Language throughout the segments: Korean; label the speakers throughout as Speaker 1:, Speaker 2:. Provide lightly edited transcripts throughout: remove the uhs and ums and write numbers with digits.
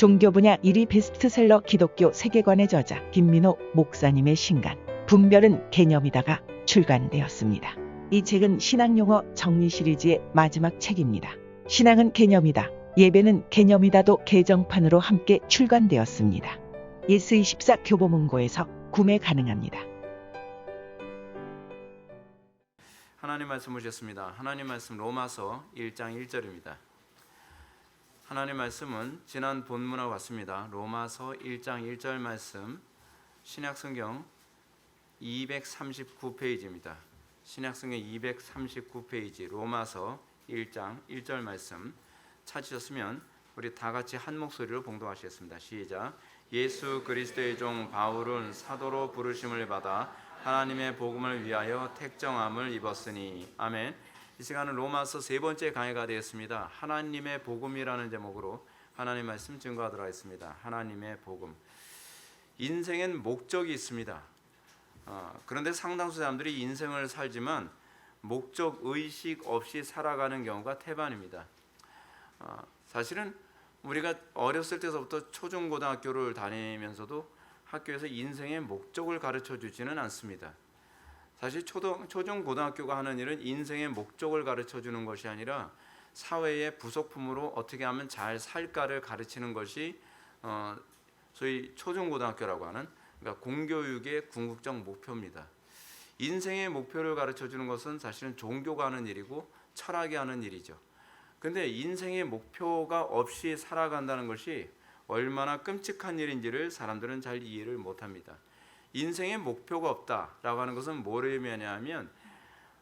Speaker 1: 종교 분야 1위 베스트셀러 기독교 세계관의 저자 김민호 목사님의 신간 분별은 개념이다가 출간되었습니다. 이 책은 신앙용어 정리 시리즈의 마지막 책입니다. 신앙은 개념이다, 예배는 개념이다도 개정판으로 함께 출간되었습니다. 예스24 교보문고에서 구매 가능합니다.
Speaker 2: 하나님 말씀 보셨습니다. 하나님 말씀 로마서 1장 1절입니다. 하나님 말씀은 지난 본문과 같습니다. 로마서 1장 1절 말씀 신약성경 239페이지입니다. 신약성경 239페이지 로마서 1장 1절 말씀 찾으셨으면 우리 다 같이 한 목소리로 봉독하시겠습니다. 시작. 예수 그리스도의 종 바울은 사도로 부르심을 받아 하나님의 복음을 위하여 택정함을 입었으니. 아멘. 이 시간은 로마서 세 번째 강의가 되었습니다. 하나님의 복음이라는 제목으로 하나님 말씀 증거하도록 하겠습니다. 하나님의 복음. 인생엔 목적이 있습니다. 그런데 상당수 사람들이 인생을 살지만 목적 의식 없이 살아가는 경우가 태반입니다. 사실은 우리가 어렸을 때서부터 초중고등학교를 다니면서도 학교에서 인생의 목적을 가르쳐 주지는 않습니다. 사실 초중고등학교가 하는 일은 인생의 목적을 가르쳐 주는 것이 아니라 사회의 부속품으로 어떻게 하면 잘 살까를 가르치는 것이 소위 초중고등학교라고 하는, 그러니까 공교육의 궁극적 목표입니다. 인생의 목표를 가르쳐 주는 것은 사실은 종교가 하는 일이고 철학이 하는 일이죠. 그런데 인생의 목표가 없이 살아간다는 것이 얼마나 끔찍한 일인지를 사람들은 잘 이해를 못합니다. 인생의 목표가 없다라고 하는 것은 뭐를 의미하냐면,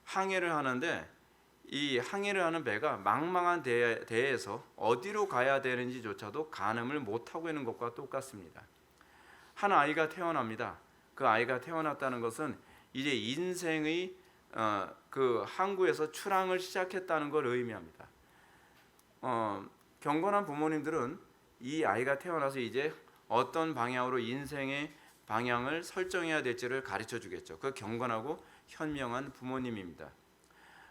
Speaker 2: 항해를 하는데 이 항해를 하는 배가 망망한 대에서 어디로 가야 되는지조차도 가늠을 못하고 있는 것과 똑같습니다. 한 아이가 태어납니다. 그 아이가 태어났다는 것은 이제 인생의 그 항구에서 출항을 시작했다는 걸 의미합니다. 경건한 부모님들은 이 아이가 태어나서 이제 어떤 방향으로 인생의 방향을 설정해야 될지를 가르쳐 주겠죠. 그 경건하고 현명한 부모님입니다.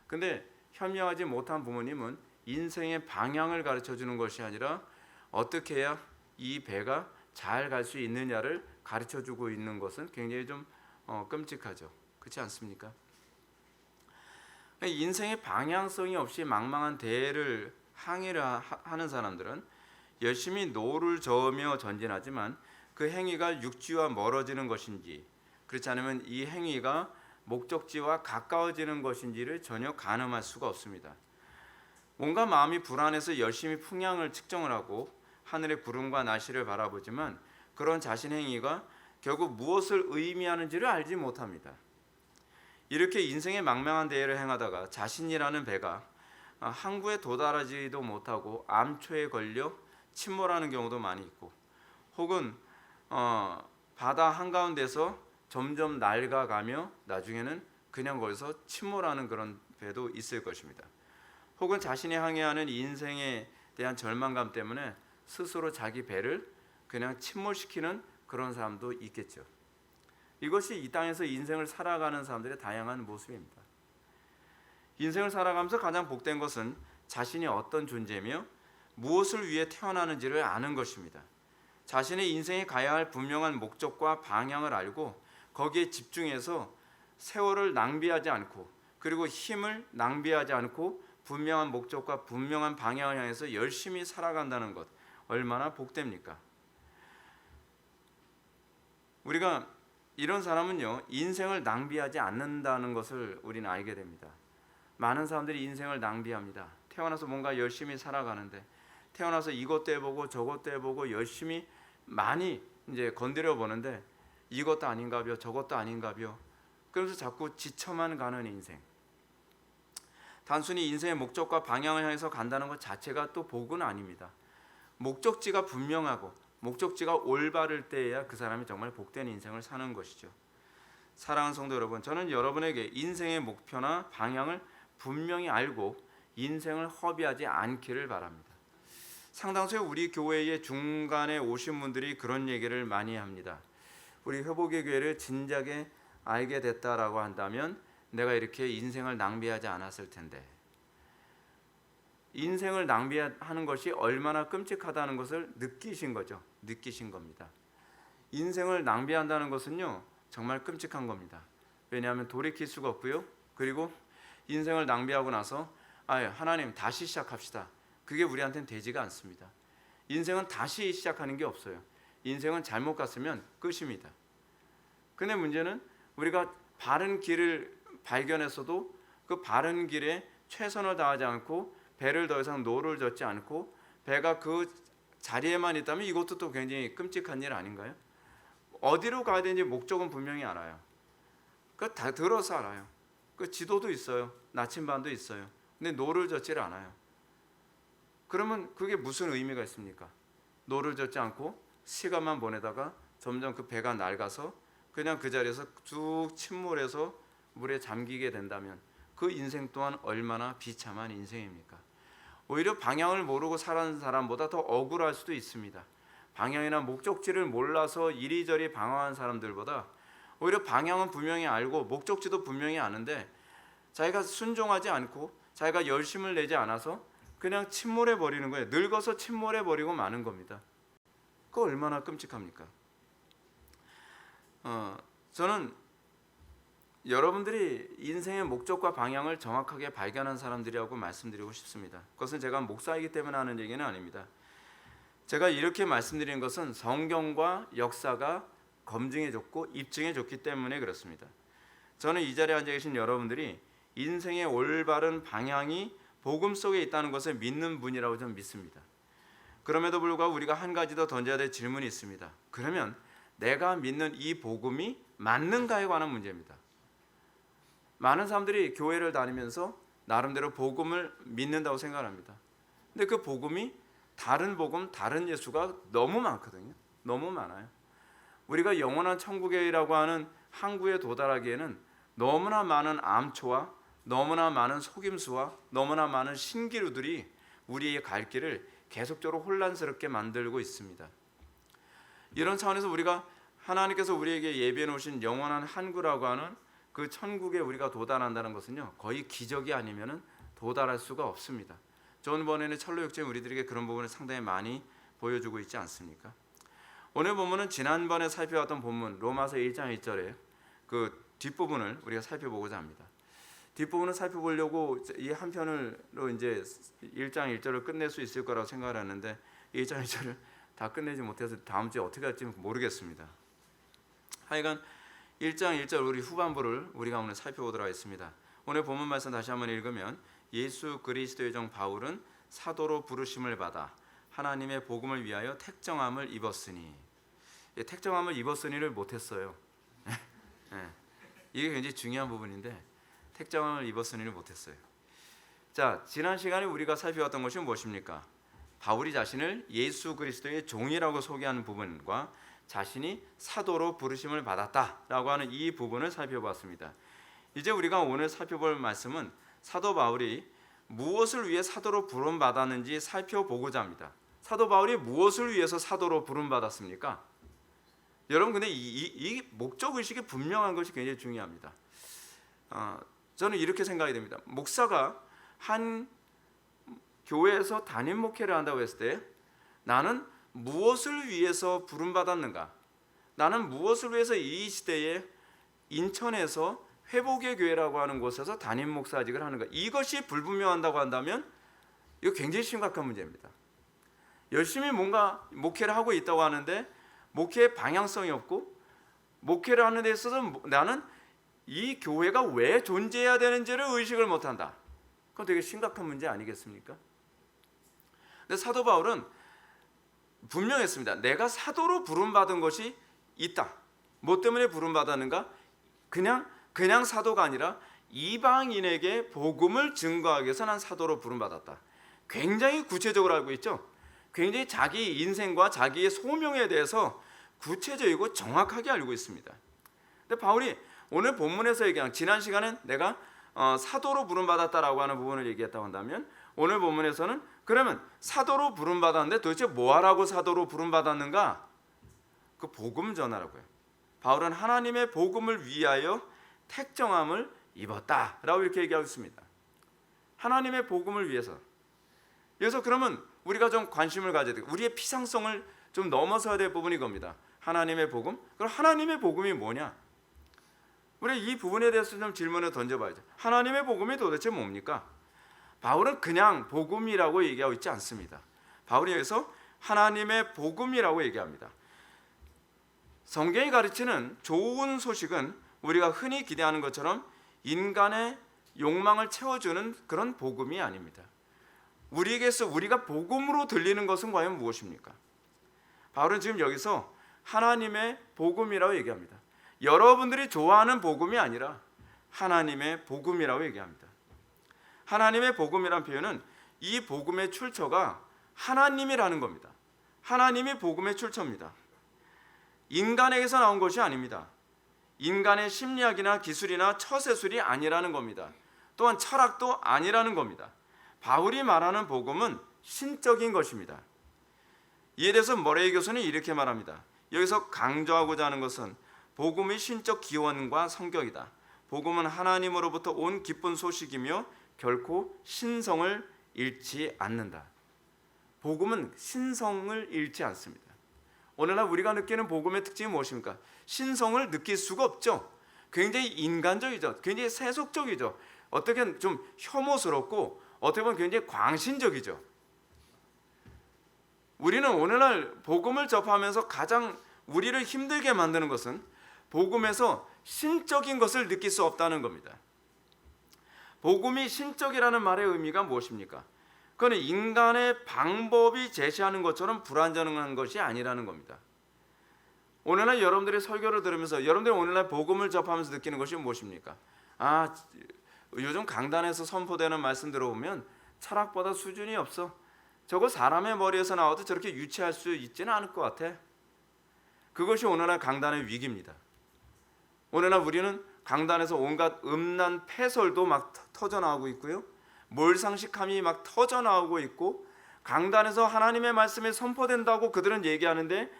Speaker 2: 근데 현명하지 못한 부모님은 인생의 방향을 가르쳐 주는 것이 아니라 어떻게 해야 이 배가 잘 갈 수 있느냐를 가르쳐 주고 있는 것은 굉장히 좀 끔찍하죠. 그렇지 않습니까? 인생의 방향성이 없이 망망한 대를 항해를 하는 사람들은 열심히 노를 저으며 전진하지만 그 행위가 육지와 멀어지는 것인지, 그렇지 않으면 이 행위가 목적지와 가까워지는 것인지를 전혀 가늠할 수가 없습니다. 뭔가 마음이 불안해서 열심히 풍향을 측정을 하고 하늘의 구름과 날씨를 바라보지만 그런 자신의 행위가 결국 무엇을 의미하는지를 알지 못합니다. 이렇게 인생의 망망한 대회를 행하다가 자신이라는 배가 항구에 도달하지도 못하고 암초에 걸려 침몰하는 경우도 많이 있고, 혹은 바다 한가운데서 점점 낡아가며 나중에는 그냥 거기서 침몰하는 그런 배도 있을 것입니다. 혹은 자신이 항해하는 인생에 대한 절망감 때문에 스스로 자기 배를 그냥 침몰시키는 그런 사람도 있겠죠. 이것이 이 땅에서 인생을 살아가는 사람들의 다양한 모습입니다. 인생을 살아가면서 가장 복된 것은 자신이 어떤 존재며 무엇을 위해 태어나는지를 아는 것입니다. 자신의 인생에 가야 할 분명한 목적과 방향을 알고 거기에 집중해서 세월을 낭비하지 않고, 그리고 힘을 낭비하지 않고 분명한 목적과 분명한 방향을 향해서 열심히 살아간다는 것, 얼마나 복됩니까? 우리가 이런 사람은요, 인생을 낭비하지 않는다는 것을 우리는 알게 됩니다. 많은 사람들이 인생을 낭비합니다. 태어나서 뭔가 열심히 살아가는데, 태어나서 이것도 해보고 저것도 해보고 열심히 많이 이제 건드려 보는데 이것도 아닌가벼 저것도 아닌가벼, 그러면서 자꾸 지쳐만 가는 인생. 단순히 인생의 목적과 방향을 향해서 간다는 것 자체가 또 복은 아닙니다. 목적지가 분명하고 목적지가 올바를 때에야 그 사람이 정말 복된 인생을 사는 것이죠. 사랑하는 성도 여러분, 저는 여러분에게 인생의 목표나 방향을 분명히 알고 인생을 허비하지 않기를 바랍니다. 상당수의 우리 교회의 중간에 오신 분들이 그런 얘기를 많이 합니다. 우리 회복의 교회를 진작에 알게 됐다라고 한다면 내가 이렇게 인생을 낭비하지 않았을 텐데. 인생을 낭비하는 것이 얼마나 끔찍하다는 것을 느끼신 거죠. 느끼신 겁니다. 인생을 낭비한다는 것은요, 정말 끔찍한 겁니다. 왜냐하면 돌이킬 수가 없고요. 그리고 인생을 낭비하고 나서 하나님 다시 시작합시다. 그게 우리한테는 되지가 않습니다. 인생은 다시 시작하는 게 없어요. 인생은 잘못 갔으면 끝입니다. 근데 문제는 우리가 바른 길을 발견했어도 그 바른 길에 최선을 다하지 않고 배를 더 이상 노를 젓지 않고 배가 그 자리에만 있다면 이것도 또 굉장히 끔찍한 일 아닌가요? 어디로 가야 되는지 목적은 분명히 알아요. 그 다 들어서 알아요. 그 지도도 있어요. 나침반도 있어요. 근데 노를 젓지를 않아요. 그러면 그게 무슨 의미가 있습니까? 노를 젓지 않고 시간만 보내다가 점점 그 배가 낡아서 그냥 그 자리에서 쭉 침몰해서 물에 잠기게 된다면 그 인생 또한 얼마나 비참한 인생입니까? 오히려 방향을 모르고 살아가는 사람보다 더 억울할 수도 있습니다. 방향이나 목적지를 몰라서 이리저리 방황한 사람들보다 오히려 방향은 분명히 알고 목적지도 분명히 아는데 자기가 순종하지 않고 자기가 열심을 내지 않아서 그냥 침몰해 버리는 거예요. 늙어서 침몰해 버리고 마는 겁니다. 그거 얼마나 끔찍합니까? 저는 여러분들이 인생의 목적과 방향을 정확하게 발견한 사람들이라고 말씀드리고 싶습니다. 그것은 제가 목사이기 때문에 하는 얘기는 아닙니다. 제가 이렇게 말씀드리는 것은 성경과 역사가 검증해줬고 입증해줬기 때문에 그렇습니다. 저는 이 자리에 앉아 계신 여러분들이 인생의 올바른 방향이 복음 속에 있다는 것을 믿는 분이라고 저는 믿습니다. 그럼에도 불구하고 우리가 한 가지 더 던져야 될 질문이 있습니다. 그러면 내가 믿는 이 복음이 맞는가에 관한 문제입니다. 많은 사람들이 교회를 다니면서 나름대로 복음을 믿는다고 생각합니다. 근데 그 복음이 다른 복음, 다른 예수가 너무 많거든요. 너무 많아요. 우리가 영원한 천국이라고 하는 항구에 도달하기에는 너무나 많은 암초와 너무나 많은 속임수와 너무나 많은 신기루들이 우리의 갈 길을 계속적으로 혼란스럽게 만들고 있습니다. 이런 차원에서 우리가 하나님께서 우리에게 예비해 놓으신 영원한 항구라고 하는 그 천국에 우리가 도달한다는 것은요, 거의 기적이 아니면은 도달할 수가 없습니다. 존 버넷의 철로 역정이 우리들에게 그런 부분을 상당히 많이 보여주고 있지 않습니까? 오늘 본문은 지난번에 살펴봤던 본문 로마서 1장 1절에 그 뒷부분을 우리가 살펴보고자 합니다. 뒷부분을 살펴보려고 이 한 편으로 이제 1장 1절을 끝낼 수 있을 거라고 생각을 했는데 1장 1절을 다 끝내지 못해서 다음 주에 어떻게 할지 모르겠습니다. 하여간 1장 1절 우리 후반부를 우리가 오늘 살펴보도록 하겠습니다. 오늘 본문 말씀 다시 한번 읽으면 예수 그리스도의 종 바울은 사도로 부르심을 받아 하나님의 복음을 위하여 택정함을 입었으니, 택정함을 입었으니를 못했어요. 이게 굉장히 중요한 부분인데 택정함을 입었으니를 못했어요. 자, 지난 시간에 우리가 살펴봤던 것이 무엇입니까? 바울이 자신을 예수 그리스도의 종이라고 소개하는 부분과 자신이 사도로 부르심을 받았다라고 하는 이 부분을 살펴봤습니다. 이제 우리가 오늘 살펴볼 말씀은 사도 바울이 무엇을 위해 사도로 부름받았는지 살펴보고자 합니다. 사도 바울이 무엇을 위해서 사도로 부름받았습니까? 여러분, 근데 이 목적의식이 분명한 것이 굉장히 중요합니다. 저는 이렇게 생각이 됩니다. 목사가 한 교회에서 담임 목회를 한다고 했을 때 나는 무엇을 위해서 부름받았는가? 나는 무엇을 위해서 이 시대에 인천에서 회복의 교회라고 하는 곳에서 담임 목사직을 하는가? 이것이 불분명한다고 한다면 이거 굉장히 심각한 문제입니다. 열심히 뭔가 목회를 하고 있다고 하는데 목회의 방향성이 없고 목회를 하는 데 있어서 나는 이 교회가 왜 존재해야 되는지를 의식을 못한다. 그건 되게 심각한 문제 아니겠습니까? 근데 사도 바울은 분명했습니다. 내가 사도로 부름받은 것이 있다. 뭐 때문에 부름받았는가? 그냥 사도가 아니라 이방인에게 복음을 증거하기 위해서 난 사도로 부름받았다. 굉장히 구체적으로 알고 있죠. 굉장히 자기 인생과 자기의 소명에 대해서 구체적이고 정확하게 알고 있습니다. 근데 바울이 오늘 본문에서 얘기한, 지난 시간엔 내가 사도로 부름받았다라고 하는 부분을 얘기했다고 한다면 오늘 본문에서는 그러면 사도로 부름받았는데 도대체 뭐하라고 사도로 부름받았는가? 그 복음 전하라고요. 바울은 하나님의 복음을 위하여 택정함을 입었다라고 이렇게 얘기하고 있습니다. 하나님의 복음을 위해서. 여기서 그러면 우리가 좀 관심을 가져야 돼. 우리의 피상성을 좀 넘어서야 될 부분이 겁니다. 하나님의 복음? 그럼 하나님의 복음이 뭐냐? 우리 이 부분에 대해서 좀 질문을 던져봐야죠. 하나님의 복음이 도대체 뭡니까? 바울은 그냥 복음이라고 얘기하고 있지 않습니다. 바울이 여기서 하나님의 복음이라고 얘기합니다. 성경이 가르치는 좋은 소식은 우리가 흔히 기대하는 것처럼 인간의 욕망을 채워주는 그런 복음이 아닙니다. 우리에게서 우리가 복음으로 들리는 것은 과연 무엇입니까? 바울은 지금 여기서 하나님의 복음이라고 얘기합니다. 여러분들이 좋아하는 복음이 아니라 하나님의 복음이라고 얘기합니다. 하나님의 복음이라는 표현은 이 복음의 출처가 하나님이라는 겁니다. 하나님이 복음의 출처입니다. 인간에게서 나온 것이 아닙니다. 인간의 심리학이나 기술이나 처세술이 아니라는 겁니다. 또한 철학도 아니라는 겁니다. 바울이 말하는 복음은 신적인 것입니다. 이에 대해서 머레이 교수는 이렇게 말합니다. 여기서 강조하고자 하는 것은 복음의 신적 기원과 성격이다. 복음은 하나님으로부터 온 기쁜 소식이며 결코 신성을 잃지 않는다. 복음은 신성을 잃지 않습니다. 오늘날 우리가 느끼는 복음의 특징이 무엇입니까? 신성을 느낄 수가 없죠. 굉장히 인간적이죠. 굉장히 세속적이죠. 어떻게 좀 혐오스럽고 어떻게 보면 굉장히 광신적이죠. 우리는 오늘날 복음을 접하면서 가장 우리를 힘들게 만드는 것은 복음에서 신적인 것을 느낄 수 없다는 겁니다. 복음이 신적이라는 말의 의미가 무엇입니까? 그건 인간의 방법이 제시하는 것처럼 불완전한 것이 아니라는 겁니다. 오늘날 여러분들이 설교를 들으면서 여러분들이 오늘날 복음을 접하면서 느끼는 것이 무엇입니까? 요즘 강단에서 선포되는 말씀 들어보면 철학보다 수준이 없어. 저거 사람의 머리에서 나와도 저렇게 유치할 수 있지는 않을 것 같아. 그것이 오늘날 강단의 위기입니다. 오늘날 우리는 강단에서 온갖 음란 패설도 막 터져나오고 있고요. 몰상식함이 막 터져나오고 있고, 강단에서 하나님의 말씀이 선포된다고 그들은 얘기하는데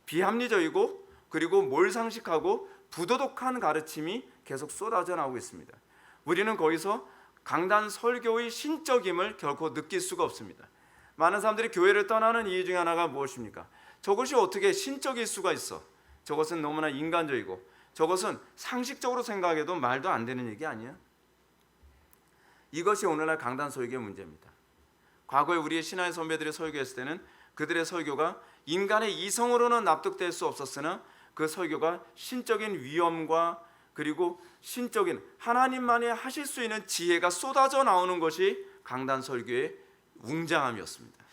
Speaker 2: 비합리적이고 그리고 몰상식하고 부도덕한 가르침이 계속 쏟아져 나오고 있습니다. 우리는 거기서 강단 설교의 신적임을 결코 느낄 수가 없습니다. 많은 사람들이 교회를 떠나는 이유 중에 하나가 무엇입니까? 저것이 어떻게 신적일 수가 있어? 저것은 너무나 인간적이고 저것은 상식적으로 생각해도 말도 안 되는 얘기 아니야? 이것이 오늘날 강단 설교의 문제입니다. 과거에 우리의 신앙의 선배들이 설교했을 때는 그들의 설교가 인간의 이성으로는 납득될 수 없었으나 그 설교가 신적인 위엄과 그리고 신적인 하나님만이 하실 수 있는 지혜가 쏟아져 나오는 것이 강단 설교의 웅장함이었습니다.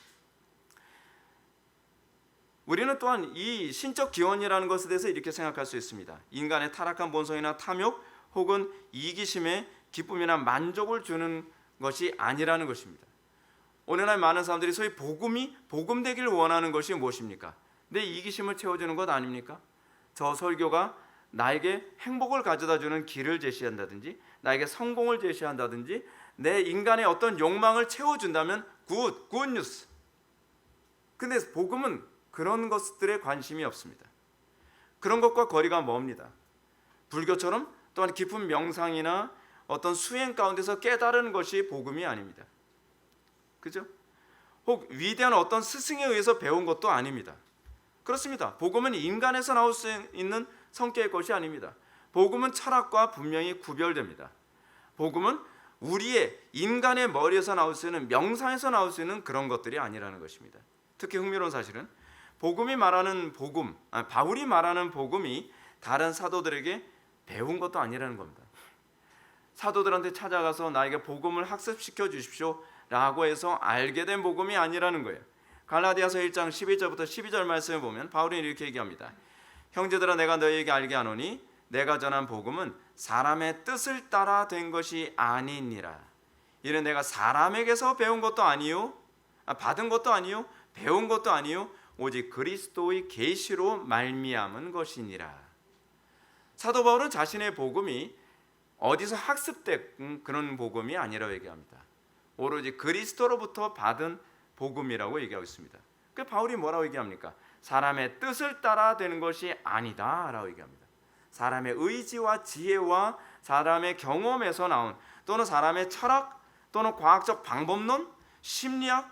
Speaker 2: 우리는 또한 이 신적 기원이라는 것에 대해서 이렇게 생각할 수 있습니다. 인간의 타락한 본성이나 탐욕 혹은 이기심에 기쁨이나 만족을 주는 것이 아니라는 것입니다. 오늘날 많은 사람들이 소위 복음되기를 원하는 것이 무엇입니까? 내 이기심을 채워주는 것 아닙니까? 저 설교가 나에게 행복을 가져다주는 길을 제시한다든지 나에게 성공을 제시한다든지 내 인간의 어떤 욕망을 채워준다면 굿 뉴스. 근데 복음은 그런 것들에 관심이 없습니다. 그런 것과 거리가 멉니다. 불교처럼 또한 깊은 명상이나 어떤 수행 가운데서 깨달은 것이 복음이 아닙니다. 그죠? 혹 위대한 어떤 스승에 의해서 배운 것도 아닙니다. 그렇습니다. 복음은 인간에서 나올 수 있는 성격의 것이 아닙니다. 복음은 철학과 분명히 구별됩니다. 복음은 우리의 인간의 머리에서 나올 수 있는 명상에서 나올 수 있는 그런 것들이 아니라는 것입니다. 특히 흥미로운 사실은 바울이 말하는 복음이 다른 사도들에게 배운 것도 아니라는 겁니다. 사도들한테 찾아가서 나에게 복음을 학습시켜 주십시오 라고 해서 알게 된 복음이 아니라는 거예요. 갈라디아서 1장 11절부터 12절 말씀을 보면 바울이 이렇게 얘기합니다. 형제들아 내가 너희에게 알게 하노니 내가 전한 복음은 사람의 뜻을 따라 된 것이 아니니라. 이는 내가 사람에게서 배운 것도 아니요 받은 것도 아니요 배운 것도 아니요 오직 그리스도의 계시로 말미암은 것이니라. 사도 바울은 자신의 복음이 어디서 학습된 그런 복음이 아니라고 얘기합니다. 오로지 그리스도로부터 받은 복음이라고 얘기하고 있습니다. 그 바울이 뭐라고 얘기합니까? 사람의 뜻을 따라 되는 것이 아니다라고 얘기합니다. 사람의 의지와 지혜와 사람의 경험에서 나온 또는 사람의 철학 또는 과학적 방법론, 심리학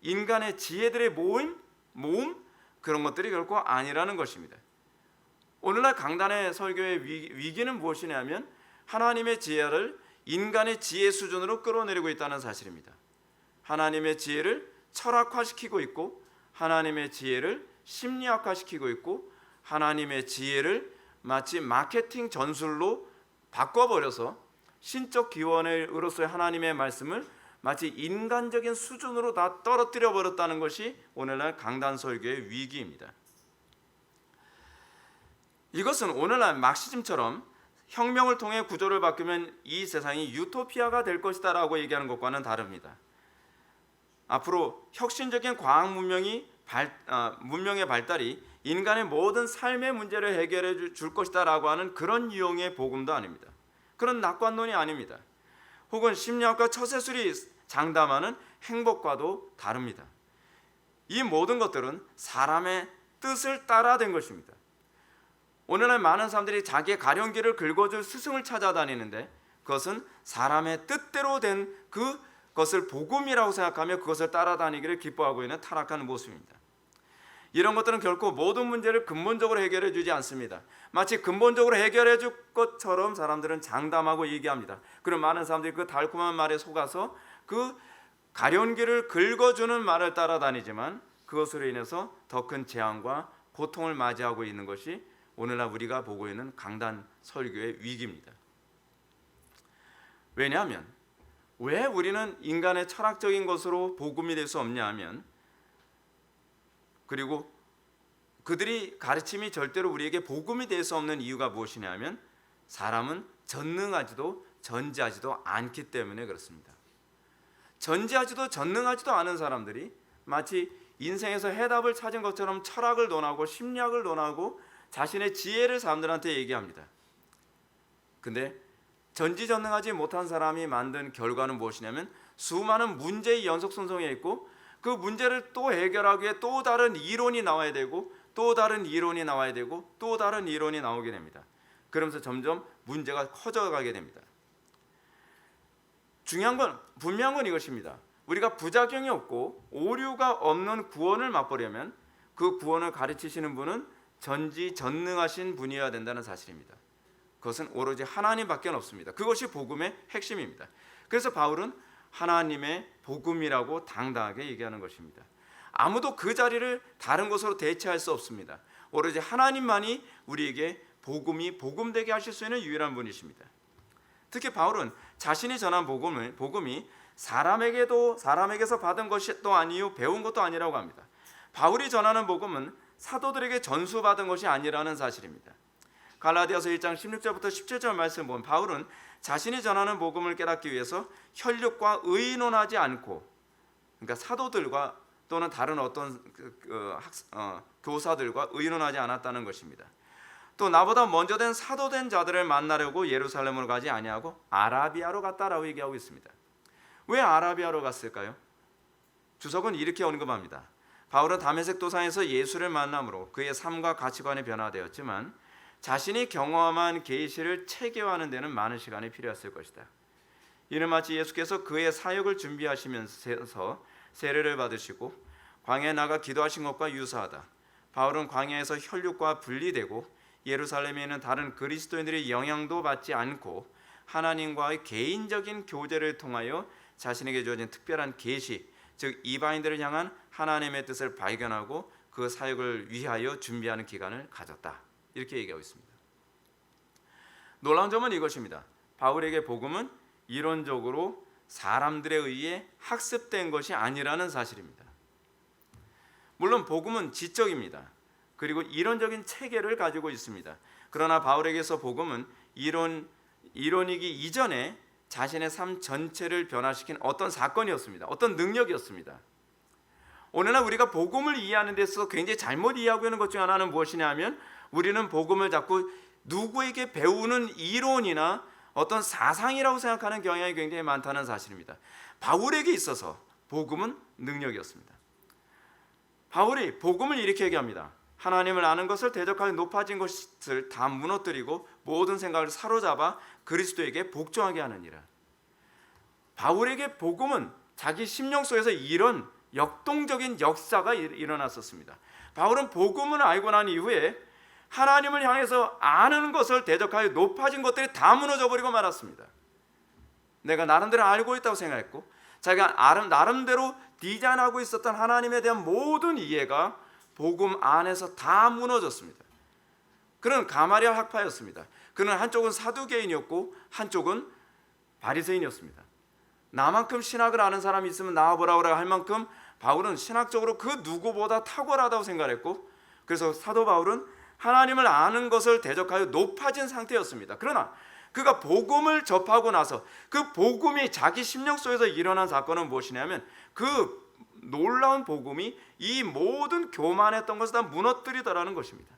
Speaker 2: 인간의 지혜들의 모임 그런 것들이 결코 아니라는 것입니다. 오늘날 강단의 설교의 위기는 무엇이냐면 하나님의 지혜를 인간의 지혜 수준으로 끌어내리고 있다는 사실입니다. 하나님의 지혜를 철학화시키고 있고 하나님의 지혜를 심리학화시키고 있고 하나님의 지혜를 마치 마케팅 전술로 바꿔버려서 신적 기원으로서의 하나님의 말씀을 마치 인간적인 수준으로 다 떨어뜨려 버렸다는 것이 오늘날 강단 설교의 위기입니다. 이것은 오늘날 막시즘처럼 혁명을 통해 구조를 바꾸면 이 세상이 유토피아가 될 것이다 라고 얘기하는 것과는 다릅니다. 앞으로 혁신적인 과학 문명의 발달이 인간의 모든 삶의 문제를 해결해 줄 것이다 라고 하는 그런 유형의 복음도 아닙니다. 그런 낙관론이 아닙니다. 혹은 심리학과 처세술이 장담하는 행복과도 다릅니다. 이 모든 것들은 사람의 뜻을 따라 된 것입니다. 오늘날 많은 사람들이 자기의 가련기를 긁어줄 스승을 찾아다니는데 그것은 사람의 뜻대로 된 그것을 복음이라고 생각하며 그것을 따라다니기를 기뻐하고 있는 타락한 모습입니다. 이런 것들은 결코 모든 문제를 근본적으로 해결해 주지 않습니다. 마치 근본적으로 해결해 줄 것처럼 사람들은 장담하고 얘기합니다. 그런 많은 사람들이 그 달콤한 말에 속아서 그 가련기를 긁어주는 말을 따라다니지만 그것으로 인해서 더 큰 재앙과 고통을 맞이하고 있는 것이 오늘날 우리가 보고 있는 강단 설교의 위기입니다. 왜냐하면 왜 우리는 인간의 철학적인 것으로 복음이 될 수 없냐 하면 그리고 그들이 가르침이 절대로 우리에게 복음이 될 수 없는 이유가 무엇이냐 하면 사람은 전능하지도 전지하지도 않기 때문에 그렇습니다. 전지하지도 전능하지도 않은 사람들이 마치 인생에서 해답을 찾은 것처럼 철학을 논하고 심리학을 논하고 자신의 지혜를 사람들한테 얘기합니다. 근데 전지전능하지 못한 사람이 만든 결과는 무엇이냐면 수많은 문제의 연속선상에 있고 그 문제를 또 해결하기 위해 또 다른 이론이 나와야 되고 또 다른 이론이 나와야 되고 또 다른 이론이 나오게 됩니다. 그러면서 점점 문제가 커져가게 됩니다. 분명한 건 이것입니다. 우리가 부작용이 없고 오류가 없는 구원을 맛보려면 그 구원을 가르치시는 분은 전지전능하신 분이어야 된다는 사실입니다. 그것은 오로지 하나님밖에 없습니다. 그것이 복음의 핵심입니다. 그래서 바울은 하나님의 복음이라고 당당하게 얘기하는 것입니다. 아무도 그 자리를 다른 것으로 대체할 수 없습니다. 오로지 하나님만이 우리에게 복음되게 하실 수 있는 유일한 분이십니다. 특히 바울은 자신이 전한 복음이 사람에게서 받은 것이 또 아니요 배운 것도 아니라고 합니다. 바울이 전하는 복음은 사도들에게 전수받은 것이 아니라는 사실입니다. 갈라디아서 1장 16절부터 17절 말씀 보면 바울은 자신이 전하는 복음을 깨닫기 위해서 혈육과 의논하지 않고, 그러니까 사도들과 또는 다른 어떤 교사들과 의논하지 않았다는 것입니다. 또 나보다 먼저 된 사도된 자들을 만나려고 예루살렘으로 가지 아니하고 아라비아로 갔다라고 얘기하고 있습니다. 왜 아라비아로 갔을까요? 주석은 이렇게 언급합니다. 바울은 다메섹 도상에서 예수를 만남으로 그의 삶과 가치관이 변화되었지만 자신이 경험한 계시를 체계화하는 데는 많은 시간이 필요했을 것이다. 이는 마치 예수께서 그의 사역을 준비하시면서 세례를 받으시고 광야에 나가 기도하신 것과 유사하다. 바울은 광야에서 혈육과 분리되고 예루살렘에 있는 다른 그리스도인들의 영향도 받지 않고 하나님과의 개인적인 교제를 통하여 자신에게 주어진 특별한 계시, 즉 이방인들을 향한 하나님의 뜻을 발견하고 그 사역을 위하여 준비하는 기간을 가졌다. 이렇게 얘기하고 있습니다. 놀라운 점은 이것입니다. 바울에게 복음은 이론적으로 사람들에 의해 학습된 것이 아니라는 사실입니다. 물론 복음은 지적입니다. 그리고 이론적인 체계를 가지고 있습니다. 그러나 바울에게서 복음은 이론이기 이전에 자신의 삶 전체를 변화시킨 어떤 사건이었습니다. 어떤 능력이었습니다. 오늘날 우리가 복음을 이해하는 데 있어서 굉장히 잘못 이해하고 있는 것 중 하나는 무엇이냐 하면 우리는 복음을 자꾸 누구에게 배우는 이론이나 어떤 사상이라고 생각하는 경향이 굉장히 많다는 사실입니다. 바울에게 있어서 복음은 능력이었습니다. 바울이 복음을 이렇게 얘기합니다. 하나님을 아는 것을 대적하여 높아진 것을 다 무너뜨리고 모든 생각을 사로잡아 그리스도에게 복종하게 하느니라. 바울에게 복음은 자기 심령 속에서 이런 역동적인 역사가 일어났었습니다. 바울은 복음을 알고 난 이후에 하나님을 향해서 아는 것을 대적하여 높아진 것들이 다 무너져 버리고 말았습니다. 내가 나름대로 알고 있다고 생각했고 자기가 나름대로 디자인하고 있었던 하나님에 대한 모든 이해가 복음 안에서 다 무너졌습니다. 그는 가마리엘 학파였습니다. 그는 한쪽은 사두개인이었고 한쪽은 바리새인이었습니다. 나만큼 신학을 아는 사람이 있으면 나와보라고 할 만큼 바울은 신학적으로 그 누구보다 탁월하다고 생각했고, 그래서 사도 바울은 하나님을 아는 것을 대적하여 높아진 상태였습니다. 그러나 그가 복음을 접하고 나서 그 복음이 자기 심령 속에서 일어난 사건은 무엇이냐면 그 놀라운 복음이 이 모든 교만했던 것을 다 무너뜨리더라는 것입니다.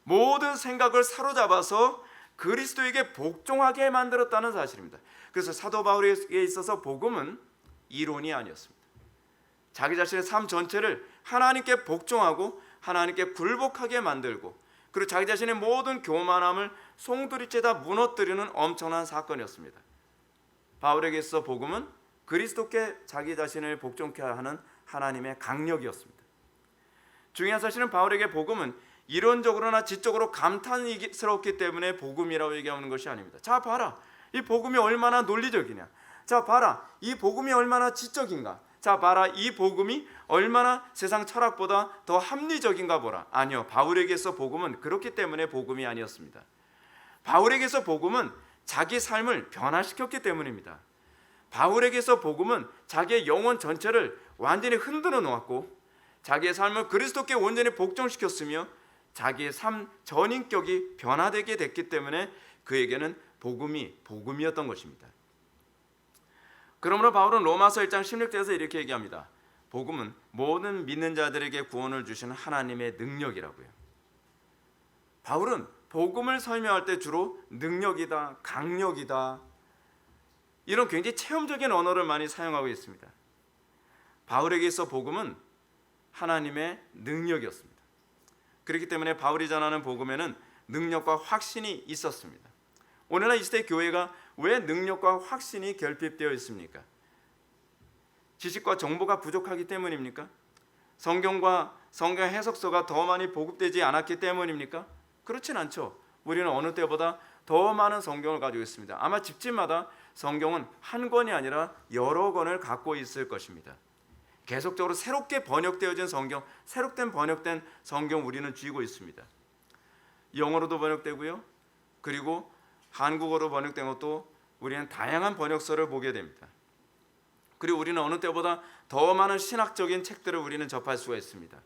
Speaker 2: 모든 생각을 사로잡아서 그리스도에게 복종하게 만들었다는 사실입니다. 그래서 사도 바울에게 있어서 복음은 이론이 아니었습니다. 자기 자신의 삶 전체를 하나님께 복종하고 하나님께 굴복하게 만들고, 그리고 자기 자신의 모든 교만함을 송두리째 다 무너뜨리는 엄청난 사건이었습니다. 바울에게 있어 복음은 그리스도께 자기 자신을 복종케 하는 하나님의 강력이었습니다. 중요한 사실은 바울에게 복음은 이론적으로나 지적으로 감탄스럽기 때문에 복음이라고 얘기하는 것이 아닙니다. 자 봐라, 이 복음이 얼마나 논리적이냐. 자 봐라, 이 복음이 얼마나 지적인가. 자 봐라, 이 복음이 얼마나 세상 철학보다 더 합리적인가 보라. 아니요, 바울에게서 복음은 그렇기 때문에 복음이 아니었습니다. 바울에게서 복음은 자기 삶을 변화시켰기 때문입니다. 바울에게서 복음은 자기의 영혼 전체를 완전히 흔들어 놓았고 자기의 삶을 그리스도께 온전히 복종시켰으며 자기의 삶 전인격이 변화되게 됐기 때문에 그에게는 복음이었던 것입니다. 그러므로 바울은 로마서 1장 16절에서 이렇게 얘기합니다. 복음은 모든 믿는 자들에게 구원을 주시는 하나님의 능력이라고요. 바울은 복음을 설명할 때 주로 능력이다, 강력이다, 이런 굉장히 체험적인 언어를 많이 사용하고 있습니다. 바울에게 있어 복음은 하나님의 능력이었습니다. 그렇기 때문에 바울이 전하는 복음에는 능력과 확신이 있었습니다. 오늘날 이 시대 교회가 왜 능력과 확신이 결핍되어 있습니까? 지식과 정보가 부족하기 때문입니까? 성경과 성경 해석서가 더 많이 보급되지 않았기 때문입니까? 그렇진 않죠. 우리는 어느 때보다 더 많은 성경을 가지고 있습니다. 아마 집집마다 성경은 한 권이 아니라 여러 권을 갖고 있을 것입니다. 계속적으로 새롭게 번역되어진 성경, 번역된 성경 우리는 쥐고 있습니다. 영어로도 번역되고요. 그리고 한국어로 번역된 것도 우리는 다양한 번역서를 보게 됩니다. 그리고 우리는 어느 때보다 더 많은 신학적인 책들을 우리는 접할 수가 있습니다.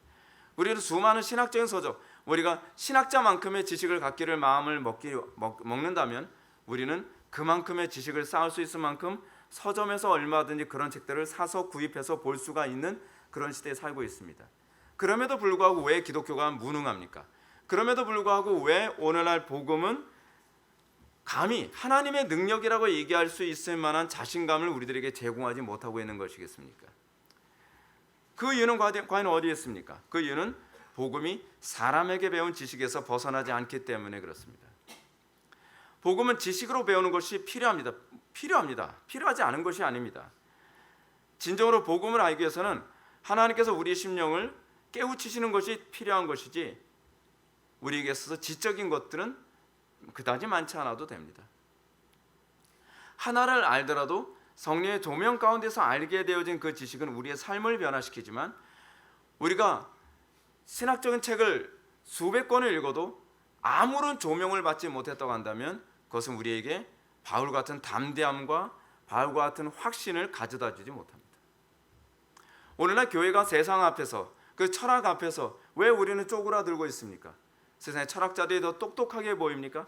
Speaker 2: 우리는 수많은 신학적인 서적, 우리가 신학자만큼의 지식을 갖기를 마음을 먹는다면 우리는 그만큼의 지식을 쌓을 수 있을 만큼 서점에서 얼마든지 그런 책들을 사서 구입해서 볼 수가 있는 그런 시대에 살고 있습니다. 그럼에도 불구하고 왜 기독교가 무능합니까? 그럼에도 불구하고 왜 오늘날 복음은 감히 하나님의 능력이라고 얘기할 수 있을 만한 자신감을 우리들에게 제공하지 못하고 있는 것이겠습니까? 그 이유는 과연 어디에 있습니까? 그 이유는 복음이 사람에게 배운 지식에서 벗어나지 않기 때문에 그렇습니다. 복음은 지식으로 배우는 것이 필요합니다. 필요하지 않은 것이 아닙니다. 진정으로 복음을 알기 위해서는 하나님께서 우리의 심령을 깨우치시는 것이 필요한 것이지 우리에게 있어서 지적인 것들은 그다지 많지 않아도 됩니다. 하나를 알더라도 성령의 조명 가운데서 알게 되어진 그 지식은 우리의 삶을 변화시키지만 우리가 신학적인 책을 수백 권을 읽어도 아무런 조명을 받지 못했다고 한다면 그것은 우리에게 바울 같은 담대함과 바울과 같은 확신을 가져다 주지 못합니다. 오늘날 교회가 세상 앞에서 그 철학 앞에서 왜 우리는 쪼그라들고 있습니까? 세상의 철학자들이 더 똑똑하게 보입니까?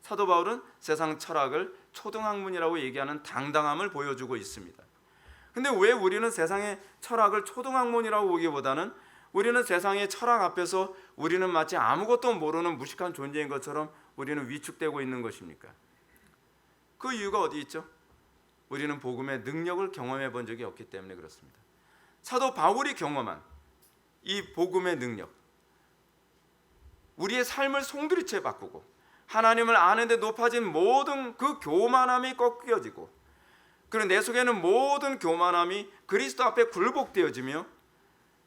Speaker 2: 사도 바울은 세상 철학을 초등학문이라고 얘기하는 당당함을 보여주고 있습니다. 근데 왜 우리는 세상의 철학을 초등학문이라고 보기보다는 우리는 세상의 철학 앞에서 우리는 마치 아무것도 모르는 무식한 존재인 것처럼 우리는 위축되고 있는 것입니까? 그 이유가 어디 있죠? 우리는 복음의 능력을 경험해 본 적이 없기 때문에 그렇습니다. 사도 바울이 경험한 이 복음의 능력, 우리의 삶을 송두리째 바꾸고 하나님을 아는 데 높아진 모든 그 교만함이 꺾여지고 그리고 내 속에는 모든 교만함이 그리스도 앞에 굴복되어지며